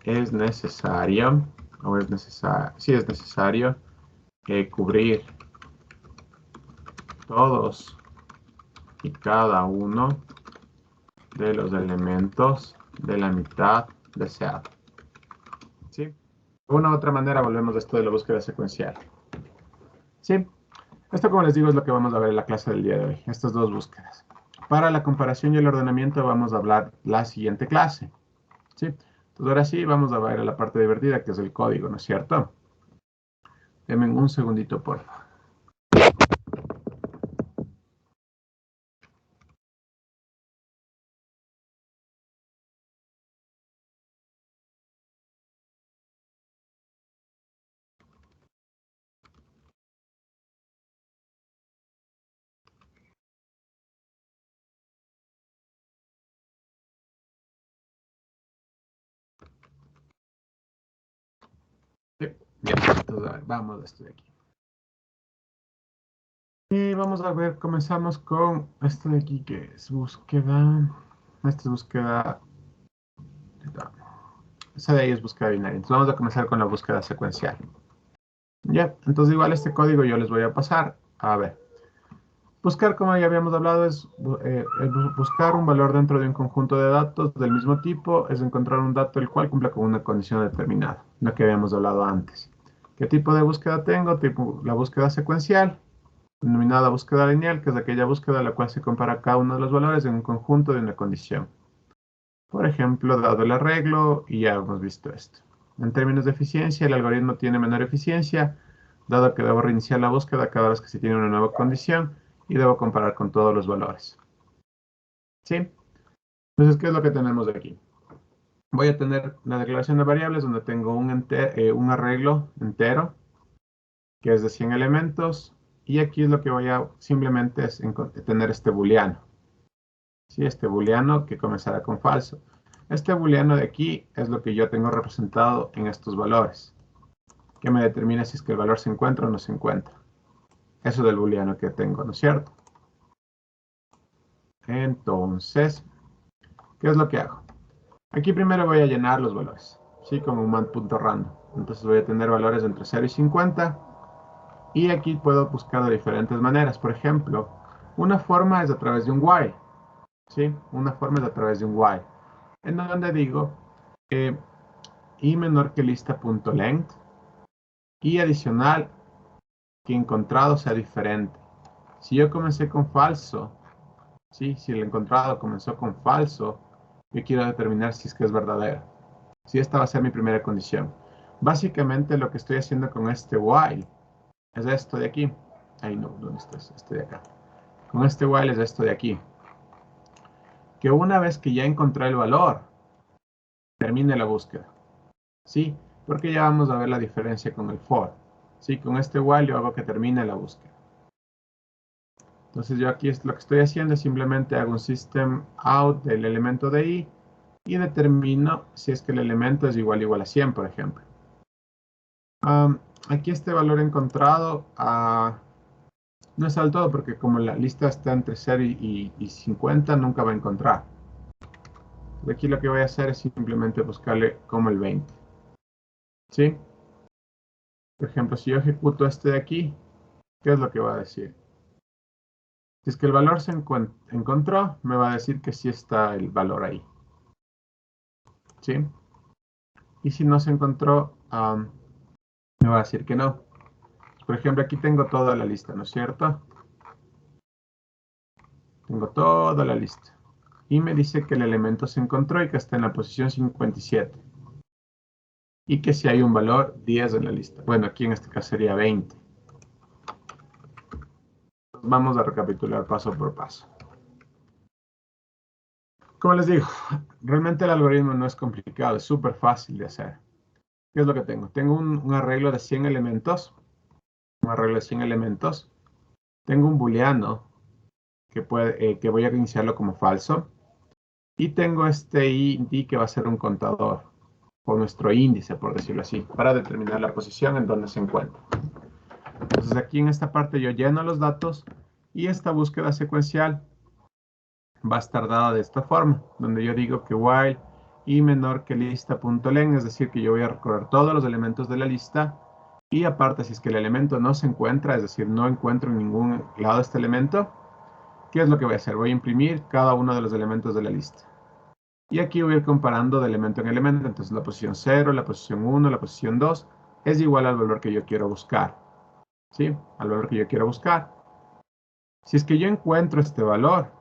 es necesario, sí es necesario cubrir todos y cada uno de los elementos de la mitad deseada. ¿Sí? De una u otra manera volvemos a esto de la búsqueda secuencial. ¿Sí? Esto, como les digo, es lo que vamos a ver en la clase del día de hoy, estas dos búsquedas. Para la comparación y el ordenamiento vamos a hablar la siguiente clase. ¿Sí? Entonces ahora sí vamos a ver la parte divertida, que es el código, ¿no es cierto? Denme un segundito, por favor. Sí, ya, entonces, a ver, vamos a esto de aquí. Y vamos a ver, comenzamos con esto de aquí, que es búsqueda. Esta es búsqueda. Esa de ahí es búsqueda binaria. Entonces vamos a comenzar con la búsqueda secuencial. Ya, entonces igual este código yo les voy a pasar. A ver. Buscar, como ya habíamos hablado, es buscar un valor dentro de un conjunto de datos del mismo tipo, es encontrar un dato el cual cumpla con una condición determinada, lo que habíamos hablado antes. ¿Qué tipo de búsqueda tengo? Tipo, la búsqueda secuencial, denominada búsqueda lineal, que es aquella búsqueda en la cual se compara cada uno de los valores en un conjunto de una condición. Por ejemplo, dado el arreglo, y ya hemos visto esto. En términos de eficiencia, el algoritmo tiene menor eficiencia, dado que debo reiniciar la búsqueda cada vez que se tiene una nueva condición y debo comparar con todos los valores. ¿Sí? Entonces, ¿qué es lo que tenemos aquí? Voy a tener una declaración de variables donde tengo un arreglo entero, que es de 100 elementos, y aquí es lo que voy a simplemente es tener este booleano. ¿Sí? Este booleano que comenzará con falso. Este booleano de aquí es lo que yo tengo representado en estos valores, que me determina si es que el valor se encuentra o no se encuentra. Eso del booleano que tengo, ¿no es cierto? Entonces, ¿qué es lo que hago? Aquí primero voy a llenar los valores, ¿sí? Como un man.random. Entonces voy a tener valores entre 0 y 50. Y aquí puedo buscar de diferentes maneras. Por ejemplo, una forma es a través de un while, ¿sí? Una forma es a través de un while. En donde digo i menor que lista.length y adicional que encontrado sea diferente. Si yo comencé con falso, ¿sí? Si el encontrado comenzó con falso, yo quiero determinar si es que es verdadero. Si esta va a ser mi primera condición. Básicamente lo que estoy haciendo con este while es esto de aquí. Ahí no, ¿dónde está? Este de acá. Con este while es esto de aquí. Que una vez que ya encontré el valor, termine la búsqueda. ¿Sí? Porque ya vamos a ver la diferencia con el for. ¿Sí? Con este while yo hago que termine la búsqueda. Entonces yo aquí lo que estoy haciendo es simplemente hago un system out del elemento de i y determino si es que el elemento es igual a 100, por ejemplo. Aquí este valor encontrado no es al todo porque como la lista está entre 0 y 50 nunca va a encontrar. Aquí lo que voy a hacer es simplemente buscarle como el 20. ¿Sí? Por ejemplo, si yo ejecuto este de aquí, ¿qué es lo que va a decir? Si es que el valor se encontró, me va a decir que sí está el valor ahí. ¿Sí? Y si no se encontró, me va a decir que no. Por ejemplo, aquí tengo toda la lista, ¿no es cierto? Tengo toda la lista. Y me dice que el elemento se encontró y que está en la posición 57. Y que si hay un valor 10 en la lista. Bueno, aquí en este caso sería 20. Vamos a recapitular paso por paso. Como les digo, realmente el algoritmo no es complicado, es súper fácil de hacer. ¿Qué es lo que tengo? Tengo un arreglo de 100 elementos. Un arreglo de 100 elementos. Tengo un booleano que voy a iniciarlo como falso. Y tengo este int que va a ser un contador, o nuestro índice, por decirlo así, para determinar la posición en donde se encuentra. Entonces aquí en esta parte yo lleno los datos y esta búsqueda secuencial va a estar dada de esta forma, donde yo digo que while y menor que lista.len, es decir, que yo voy a recorrer todos los elementos de la lista y aparte, si es que el elemento no se encuentra, es decir, no encuentro en ningún lado este elemento, ¿qué es lo que voy a hacer? Voy a imprimir cada uno de los elementos de la lista. Y aquí voy a ir comparando de elemento en elemento. Entonces la posición 0, la posición 1, la posición 2 es igual al valor que yo quiero buscar. ¿Sí? Al valor que yo quiero buscar. Si es que yo encuentro este valor,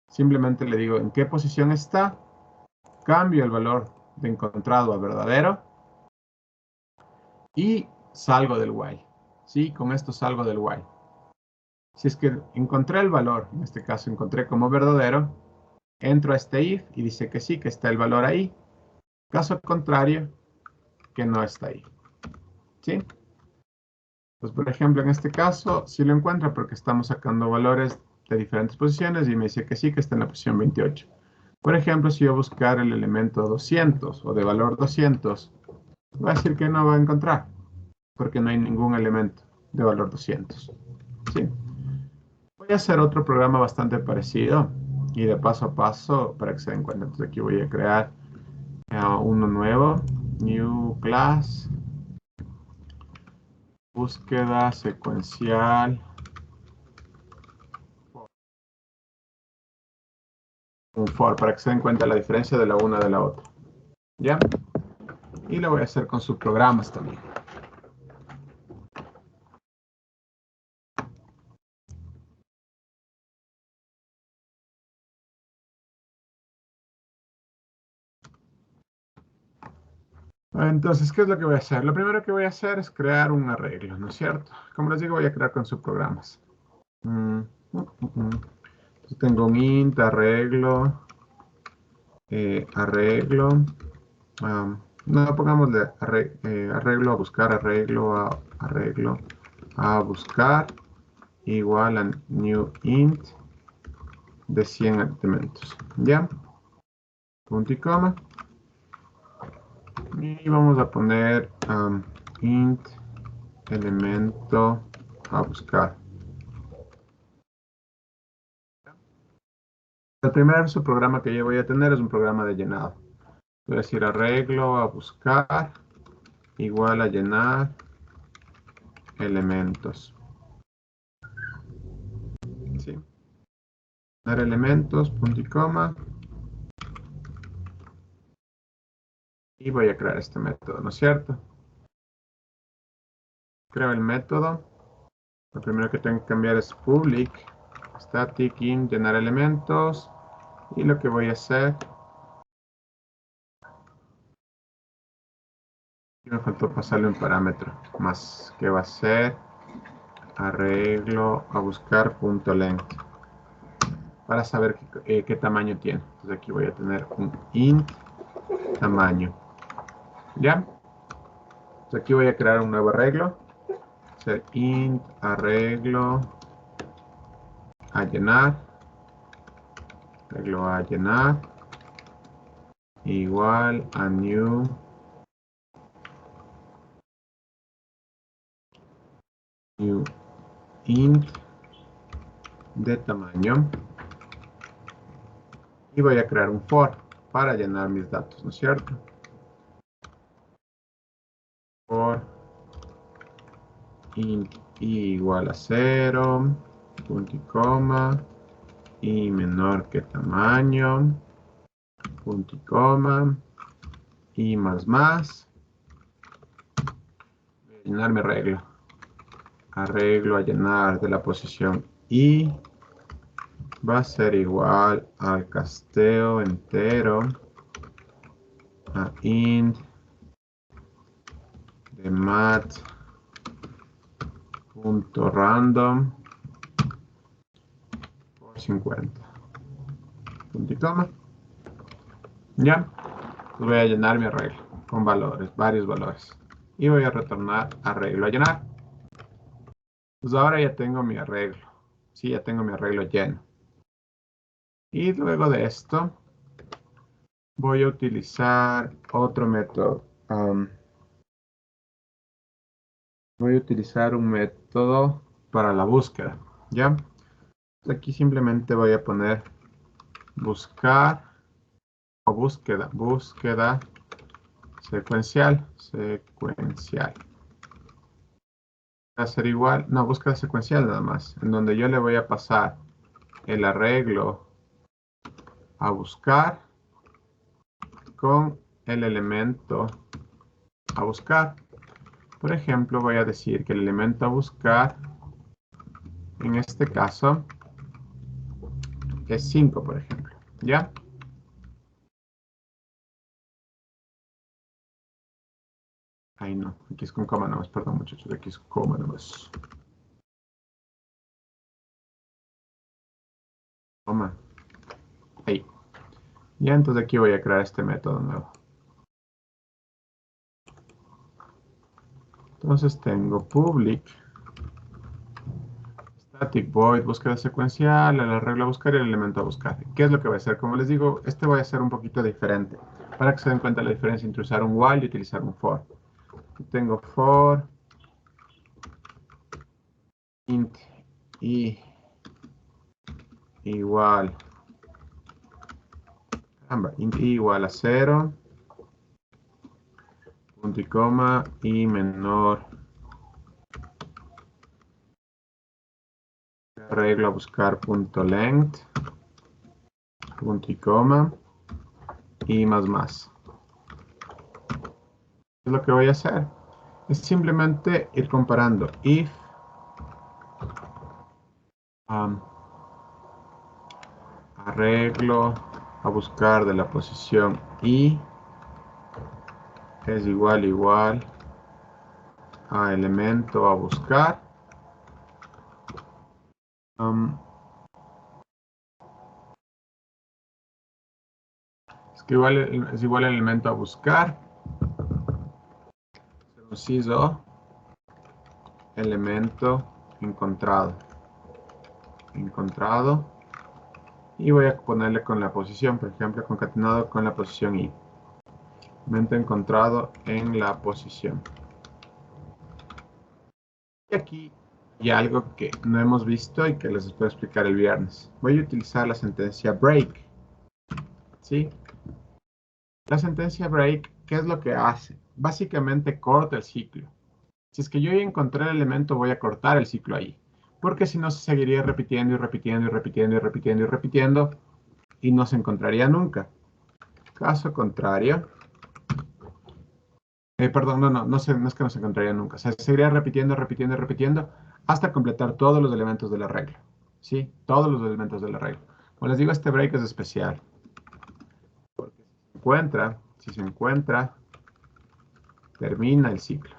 simplemente le digo en qué posición está, cambio el valor de encontrado a verdadero y salgo del while. ¿Sí? Con esto salgo del while. Si es que encontré el valor, en este caso encontré como verdadero, entro a este if y dice que sí, que está el valor ahí. Caso contrario, que no está ahí. ¿Sí? Pues por ejemplo, en este caso, sí lo encuentra porque estamos sacando valores de diferentes posiciones y me dice que sí, que está en la posición 28. Por ejemplo, si yo buscar el elemento 200 o de valor 200, va a decir que no va a encontrar porque no hay ningún elemento de valor 200. ¿Sí? Voy a hacer otro programa bastante parecido y de paso a paso para que se den cuenta. Entonces aquí voy a crear uno nuevo, new class, búsqueda secuencial, un for, para que se den cuenta la diferencia de la una de la otra. ¿Ya? Y lo voy a hacer con subprogramas también. Entonces, ¿qué es lo que voy a hacer? Lo primero que voy a hacer es crear un arreglo, ¿no es cierto? Como les digo, voy a crear con subprogramas. Entonces, tengo un int, arreglo, arreglo. No, pongámosle arreglo a buscar, arreglo a buscar, igual a new int de 100 elementos. ¿Ya? Punto y coma. Y vamos a poner int elemento a buscar. El primer subprograma que yo voy a tener es un programa de llenado. Voy a decir arreglo a buscar igual a llenar elementos. ¿Sí? Llenar elementos, punto y coma. Y voy a crear este método, ¿no es cierto? Creo el método. Lo primero que tengo que cambiar es public static int llenar elementos. Y lo que voy a hacer, y me faltó pasarle un parámetro más, que va a ser arreglo a buscar punto length para saber qué tamaño tiene. Entonces aquí voy a tener un int tamaño. ¿Ya? Entonces aquí voy a crear un nuevo arreglo. Ser int arreglo a llenar. Arreglo a llenar. Igual a new int de tamaño. Y voy a crear un for para llenar mis datos, ¿no es cierto? For int igual a 0, punto y coma, y menor que tamaño, punto y coma, y más. Voy a llenar mi arreglo. Arreglo a llenar de la posición i va a ser igual al casteo entero a int de mat.random por 50. Punto y coma. Ya. Voy a llenar mi arreglo con valores, varios valores. Y voy a retornar arreglo a llenar. Pues ahora ya tengo mi arreglo. Sí, ya tengo mi arreglo lleno. Y luego de esto, voy a utilizar otro método. Voy a utilizar un método para la búsqueda. ¿Ya? Aquí simplemente voy a poner buscar o búsqueda secuencial. Va a ser igual, no, búsqueda secuencial nada más, en donde yo le voy a pasar el arreglo a buscar con el elemento a buscar. Por ejemplo, voy a decir que el elemento a buscar, en este caso, es 5, por ejemplo. ¿Ya? Ahí no, aquí es con coma nomás, perdón muchachos, aquí es coma nomás. Coma. Ahí. Ya, entonces aquí voy a crear este método nuevo. Entonces tengo public static void búsqueda secuencial, el arreglo a buscar y el elemento a buscar. ¿Qué es lo que voy a hacer? Como les digo, este voy a hacer un poquito diferente para que se den cuenta la diferencia entre usar un while y utilizar un for. Aquí tengo for int i igual, int i igual a 0, punto y coma, y menor arreglo a buscar punto length, punto y coma, y más. ¿Qué es lo que voy a hacer? Es simplemente ir comparando if arreglo a buscar de la posición i es igual a elemento a buscar. Es que es igual al elemento a buscar. Inciso elemento encontrado. Y voy a ponerle con la posición, por ejemplo, concatenado con la posición i. Elemento encontrado en la posición. Y aquí hay algo que no hemos visto y que les puedo explicar el viernes. Voy a utilizar la sentencia break. ¿Sí? La sentencia break, ¿qué es lo que hace? Básicamente corta el ciclo. Si es que yo ya encontré el elemento, voy a cortar el ciclo ahí. Porque si no, se seguiría repitiendo y no se encontraría nunca. Caso contrario. Perdón, no es que no se encontraría nunca. Se seguiría repitiendo hasta completar todos los elementos del arreglo. ¿Sí? Todos los elementos del arreglo. Como les digo, este break es especial. Porque si se encuentra, termina el ciclo.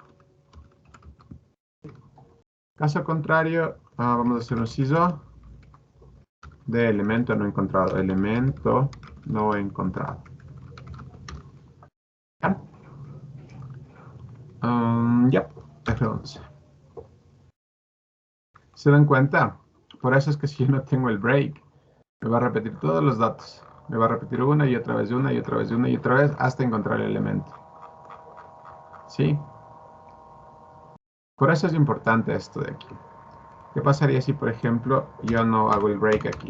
Caso contrario, vamos a hacer un CISO de elemento no encontrado. Elemento no encontrado. ¿Ya? Ya, F11. ¿Se dan cuenta? Por eso es que si yo no tengo el break, me va a repetir todos los datos. Me va a repetir una y otra vez, hasta encontrar el elemento. ¿Sí? Por eso es importante esto de aquí. ¿Qué pasaría si, por ejemplo, yo no hago el break aquí?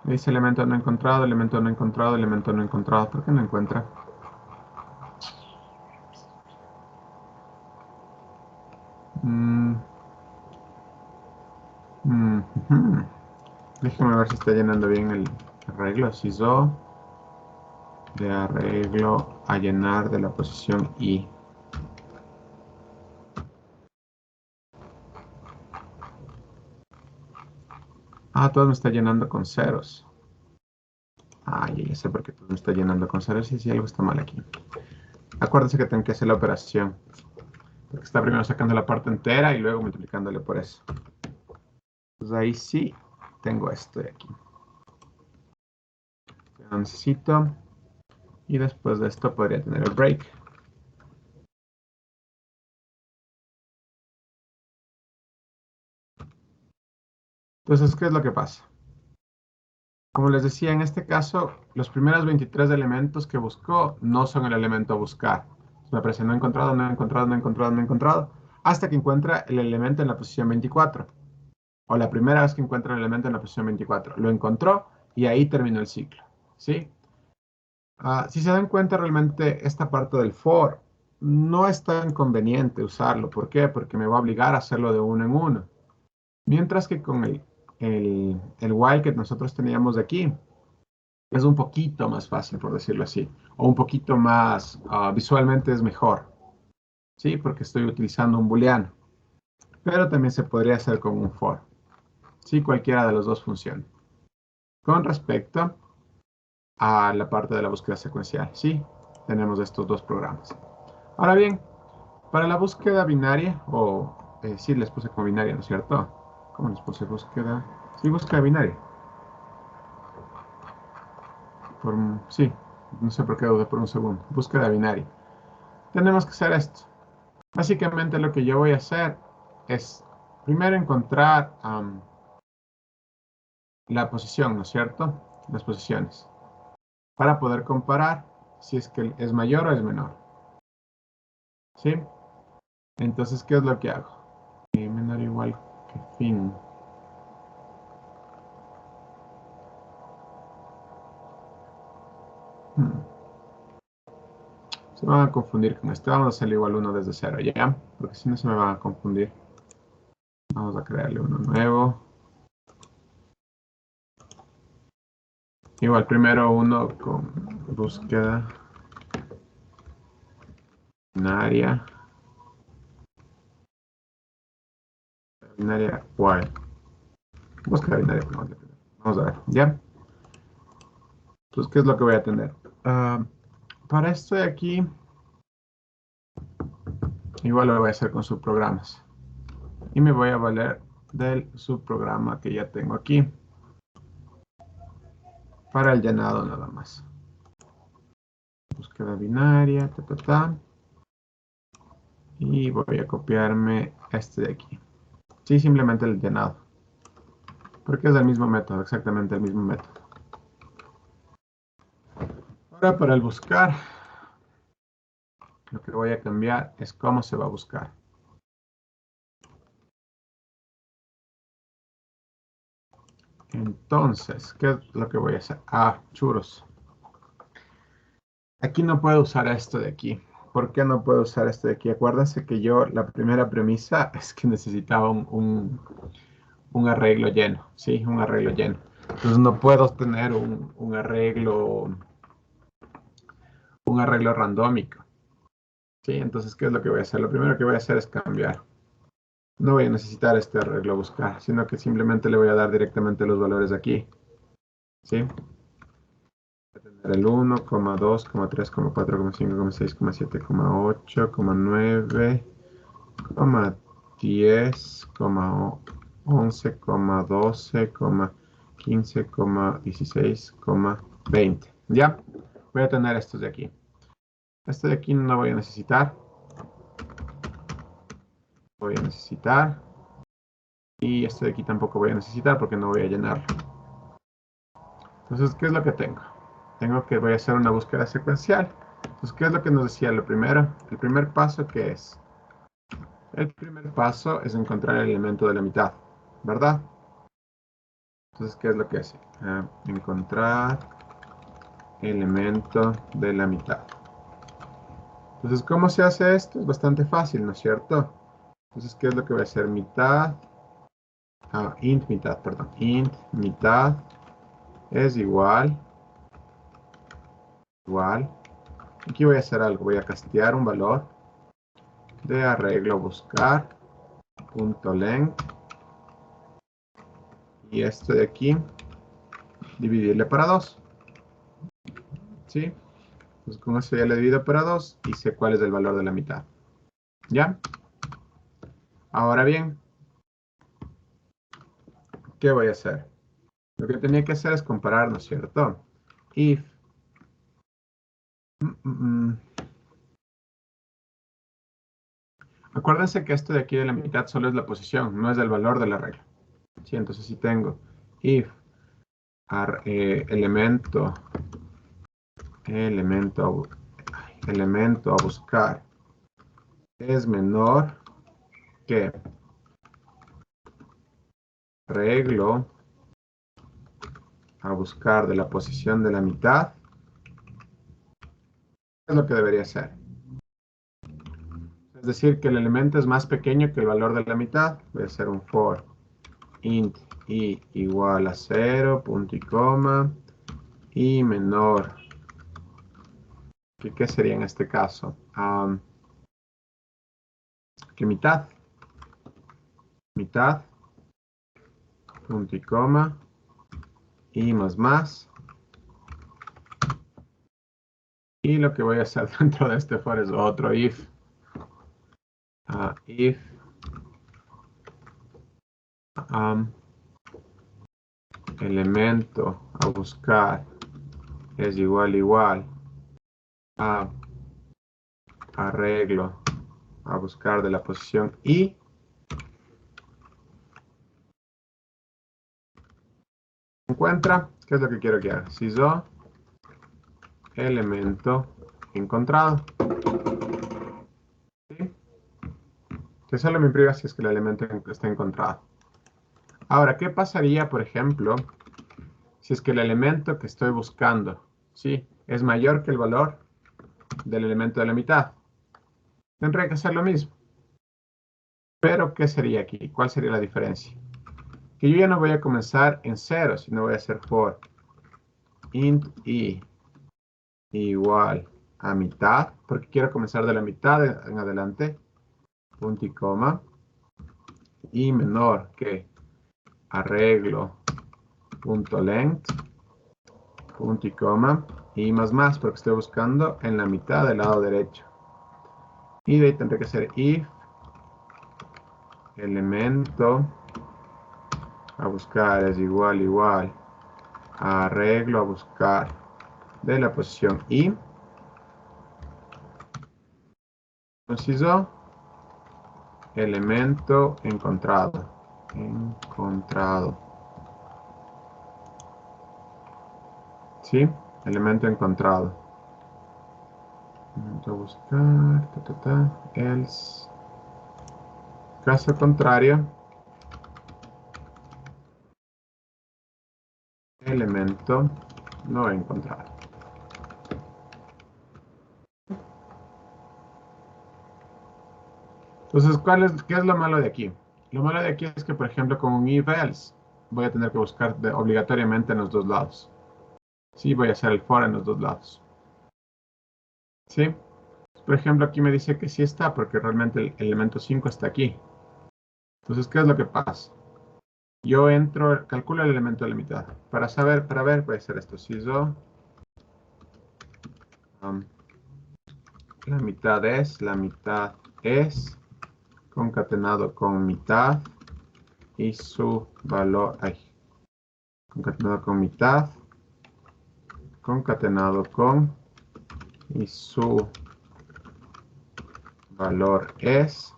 Me dice elemento no encontrado. ¿Por qué no encuentra? Déjame ver si está llenando bien el arreglo. CISO de arreglo a llenar de la posición I. Todo me está llenando con ceros. Ya sé por qué todo me está llenando con ceros. Sí, algo está mal aquí. Acuérdense que tengo que hacer la operación. Porque está primero sacando la parte entera y luego multiplicándole por eso. Entonces ahí sí tengo esto de aquí. Lo necesito. Y después de esto podría tener el break. Entonces, ¿qué es lo que pasa? Como les decía, en este caso, los primeros 23 elementos que buscó no son el elemento a buscar. Me aparece no encontrado, hasta que encuentra el elemento en la posición 24. o la primera vez que encuentra el elemento en la posición 24. Lo encontró y ahí terminó el ciclo, ¿sí? Si se dan cuenta, realmente esta parte del for no es tan conveniente usarlo. ¿Por qué? Porque me va a obligar a hacerlo de uno en uno. Mientras que con el while que nosotros teníamos de aquí, es un poquito más fácil, por decirlo así, o un poquito más, visualmente es mejor, ¿sí? Porque estoy utilizando un booleano, pero también se podría hacer con un for, ¿sí? Cualquiera de los dos funciona. Con respecto a la parte de la búsqueda secuencial, ¿sí? Tenemos estos dos programas. Ahora bien, para la búsqueda binaria, sí, les puse como binaria, ¿no es cierto? ¿Cómo les puse búsqueda? Sí, búsqueda binaria. Sí, no sé por qué dudé por un segundo. Búsqueda binaria. Tenemos que hacer esto. Básicamente lo que yo voy a hacer es primero encontrar la posición, ¿no es cierto? Las posiciones. Para poder comparar si es que es mayor o es menor. ¿Sí? Entonces, ¿qué es lo que hago? Menor o igual que fin. Se van a confundir con esto. Vamos a hacerle igual uno desde cero, ¿ya? Porque si no se me van a confundir. Vamos a crearle uno nuevo. Igual, primero uno con búsqueda binaria. Binaria while. Búsqueda binaria. Vamos a ver, ¿ya? Entonces, ¿qué es lo que voy a tener? Para esto de aquí, igual lo voy a hacer con subprogramas. Y me voy a valer del subprograma que ya tengo aquí. Para el llenado nada más. Búsqueda binaria, Y voy a copiarme este de aquí. Sí, simplemente el llenado. Porque es el mismo método, exactamente el mismo método. Ahora para el buscar, lo que voy a cambiar es cómo se va a buscar. Entonces, ¿qué es lo que voy a hacer? Churros. Aquí no puedo usar esto de aquí. ¿Por qué no puedo usar esto de aquí? Acuérdense que yo, la primera premisa es que necesitaba un arreglo lleno. Sí, un arreglo lleno. Entonces no puedo tener un arreglo randómico. Sí, entonces, ¿qué es lo que voy a hacer? Lo primero que voy a hacer es cambiar. No voy a necesitar este arreglo buscar, sino que simplemente le voy a dar directamente los valores aquí. ¿Sí? Voy a tener el 1, 2, 3, 4, 5, 6, 7, 8, 9, 10, 11, 12, 15, 16, 20. ¿Ya? Voy a tener estos de aquí. Este de aquí no voy a necesitar. Voy a necesitar. Y este de aquí tampoco voy a necesitar porque no voy a llenarlo. Entonces, ¿qué es lo que tengo? Voy a hacer una búsqueda secuencial. Entonces, ¿qué es lo que nos decía lo primero? El primer paso, ¿qué es? El primer paso es encontrar el elemento de la mitad, ¿verdad? Entonces, ¿qué es lo que hace? Encontrar elemento de la mitad. Entonces, ¿cómo se hace esto? Es bastante fácil, ¿no es cierto? Entonces, ¿qué es lo que voy a hacer? Mitad, int mitad, perdón. Int mitad es igual. Aquí voy a hacer algo. Voy a castear un valor de arreglo buscar punto length y esto de aquí dividirle para 2. ¿Sí? Pues con eso ya le divido para 2 y sé cuál es el valor de la mitad. ¿Ya? Ahora bien, ¿qué voy a hacer? Lo que tenía que hacer es comparar, ¿no es cierto? If acuérdense que esto de aquí de la mitad solo es la posición, no es el valor de la regla. ¿Sí? Entonces si tengo if elemento a buscar es menor que arreglo a buscar de la posición de la mitad. ¿Qué es lo que debería hacer? Es decir, que el elemento es más pequeño que el valor de la mitad. Voy a hacer un for int i igual a 0, punto y coma, y menor. ¿Qué sería en este caso? Que mitad. Mitad, punto y coma, y más. Y lo que voy a hacer dentro de este for es otro if. If elemento a buscar es igual a arreglo a buscar de la posición i. Encuentra, ¿qué es lo que quiero que haga? Sysó elemento encontrado. ¿Sí? Que solo me imprima si es que el elemento está encontrado. Ahora, ¿qué pasaría, por ejemplo, si es que el elemento que estoy buscando, ¿sí?, es mayor que el valor del elemento de la mitad? Tendría que hacer lo mismo. Pero, ¿qué sería aquí? ¿Cuál sería la diferencia? Que yo ya no voy a comenzar en 0, sino voy a hacer for int i igual a mitad, porque quiero comenzar de la mitad en adelante, punto y coma, y menor que arreglo punto length, punto y coma, y más, porque estoy buscando en la mitad del lado derecho. Y de ahí tendré que hacer if elemento a buscar es igual a arreglo a buscar de la posición i. Conciso, elemento encontrado. ¿Sí? Elemento encontrado. Elemento a buscar, else. Caso contrario, elemento no encontrado. Entonces, ¿qué es lo malo de aquí? Lo malo de aquí es que, por ejemplo, con un if else, voy a tener que buscar obligatoriamente en los dos lados. Sí, voy a hacer el for en los dos lados. ¿Sí? Por ejemplo, aquí me dice que sí está, porque realmente el elemento 5 está aquí. Entonces, ¿qué es lo que pasa? Yo entro, calculo el elemento de la mitad. Para ver, voy a hacer esto. Sysó, la mitad es, concatenado con mitad, y su valor, concatenado con mitad, concatenado con, y su valor es,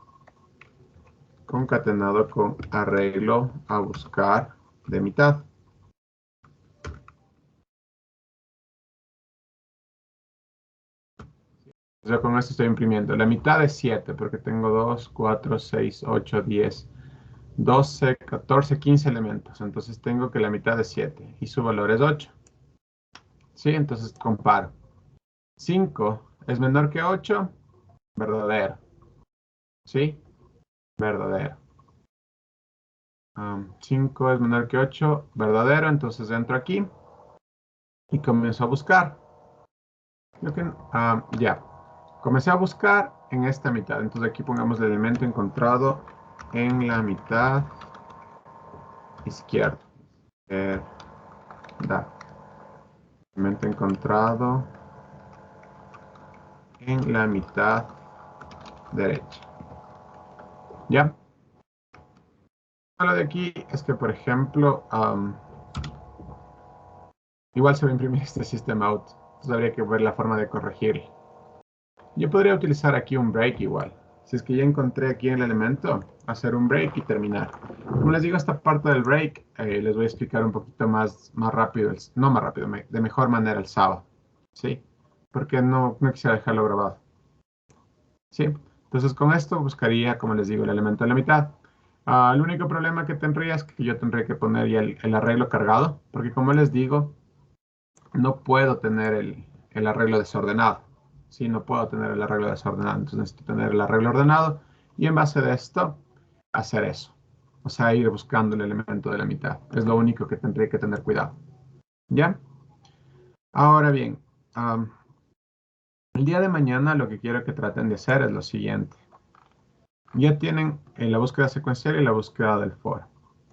concatenado con arreglo a buscar de mitad. Yo con esto estoy imprimiendo. La mitad es 7, porque tengo 2, 4, 6, 8, 10, 12, 14, 15 elementos. Entonces tengo que la mitad es 7 y su valor es 8. ¿Sí? Entonces comparo. 5 es menor que 8, verdadero. ¿Sí? Verdadero. 5 es menor que 8, verdadero. Entonces entro aquí y comienzo a buscar. Ya. Comencé a buscar en esta mitad. Entonces aquí pongamos el elemento encontrado en la mitad izquierda. Elemento encontrado en la mitad derecha. ¿Ya? Lo de aquí es que, por ejemplo, igual se va a imprimir este system out. Entonces habría que ver la forma de corregirlo. Yo podría utilizar aquí un break igual. Si es que ya encontré aquí el elemento, hacer un break y terminar. Como les digo, esta parte del break les voy a explicar un poquito más rápido, no más rápido, de mejor manera el sábado. ¿Sí? Porque no quisiera dejarlo grabado. ¿Sí? Entonces con esto buscaría, como les digo, el elemento de la mitad. El único problema que tendría es que yo tendría que poner ya el arreglo cargado, porque como les digo, no puedo tener el arreglo desordenado. Sí, no puedo tener el arreglo desordenado. Entonces necesito tener el arreglo ordenado y en base de esto, hacer eso. O sea, ir buscando el elemento de la mitad. Es lo único que tendría que tener cuidado. ¿Ya? Ahora bien, el día de mañana lo que quiero que traten de hacer es lo siguiente. Ya tienen la búsqueda secuencial y la búsqueda del foro.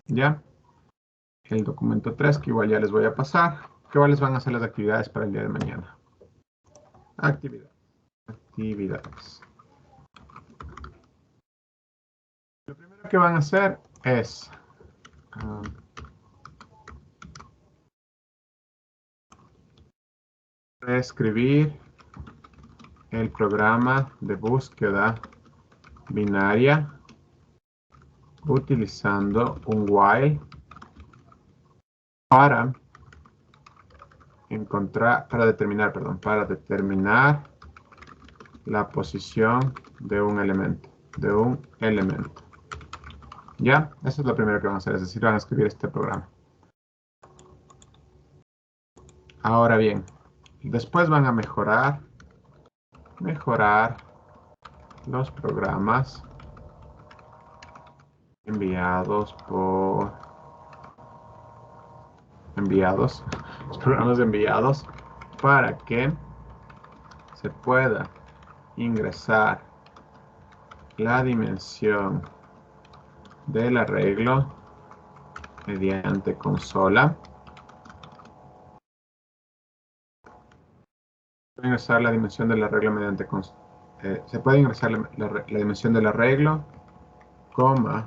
¿Ya? El documento 3, que igual ya les voy a pasar. ¿Cuáles van a ser las actividades para el día de mañana? Actividades. Actividades. Lo primero que van a hacer es reescribir el programa de búsqueda binaria utilizando un while para determinar la posición de un elemento, ¿Ya? Eso es lo primero que van a hacer, es decir, van a escribir este programa. Ahora bien, después van a mejorar los programas los programas enviados para que se pueda ingresar la dimensión del arreglo mediante consola. Ingresar la dimensión del arreglo mediante se puede ingresar la dimensión del arreglo, coma,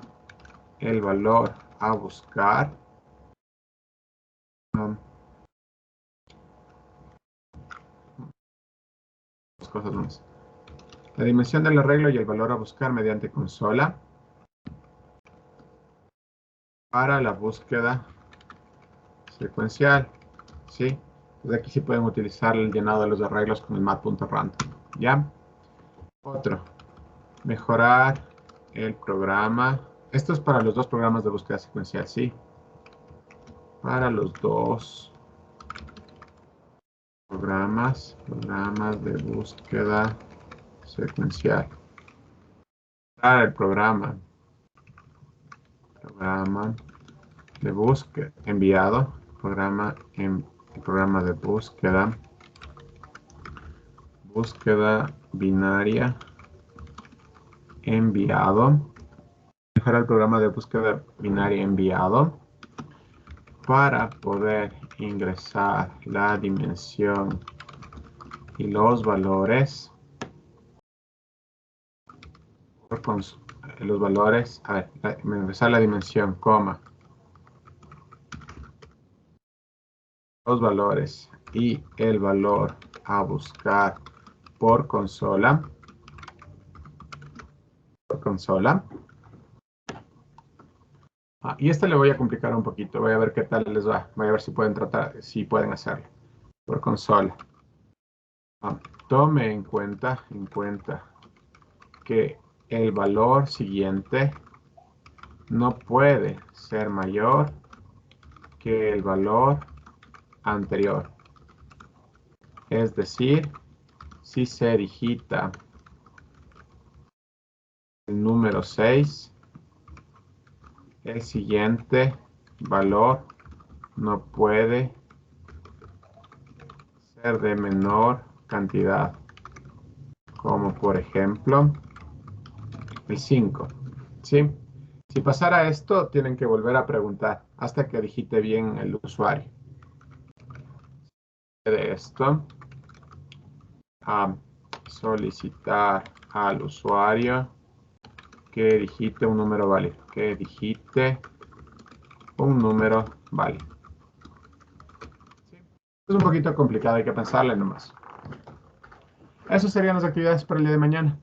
el valor a buscar, dos cosas más. La dimensión del arreglo y el valor a buscar mediante consola para la búsqueda secuencial, ¿sí? Entonces aquí sí pueden utilizar el llenado de los arreglos con el mat.random, ¿ya? Otro, mejorar el programa. Esto es para los dos programas de búsqueda secuencial, ¿sí? Para los dos programas de búsqueda secuencial. Para el programa de búsqueda enviado, el programa de búsqueda binaria enviado. Mejorar el programa de búsqueda binaria enviado para poder ingresar la dimensión y los valores ingresar la dimensión, coma, los valores y el valor a buscar por consola. Y este le voy a complicar un poquito. Voy a ver qué tal les va. Voy a ver si pueden hacerlo por consola. Tome en cuenta que el valor siguiente no puede ser mayor que el valor anterior. Es decir, si se digita el número 6, el siguiente valor no puede ser de menor cantidad, como por ejemplo el 5, ¿sí? Si pasara esto, tienen que volver a preguntar hasta que digite bien el usuario. De esto, a solicitar al usuario que digite un número válido, ¿Sí? Es un poquito complicado, hay que pensarle nomás. Esas serían las actividades para el día de mañana.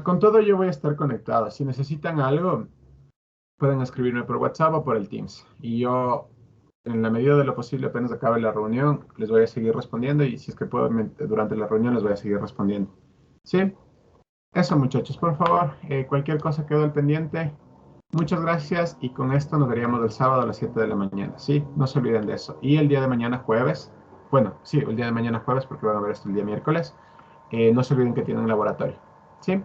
Con todo yo voy a estar conectado. Si necesitan algo, pueden escribirme por WhatsApp o por el Teams. Y yo, en la medida de lo posible, apenas acabe la reunión, les voy a seguir respondiendo. Y si es que puedo, durante la reunión les voy a seguir respondiendo. ¿Sí? Eso, muchachos, por favor, cualquier cosa quedó al pendiente. Muchas gracias y con esto nos veríamos el sábado a las 7 de la mañana, ¿sí? No se olviden de eso. Y el día de mañana jueves, bueno, sí, el día de mañana jueves porque van a ver esto el día miércoles, no se olviden que tienen un laboratorio, ¿sí?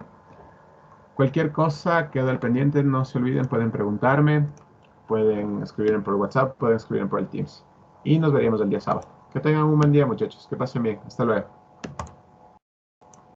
Cualquier cosa queda al pendiente, no se olviden, pueden preguntarme, pueden escribir por WhatsApp, pueden escribir por el Teams. Y nos veríamos el día sábado. Que tengan un buen día, muchachos. Que pasen bien. Hasta luego.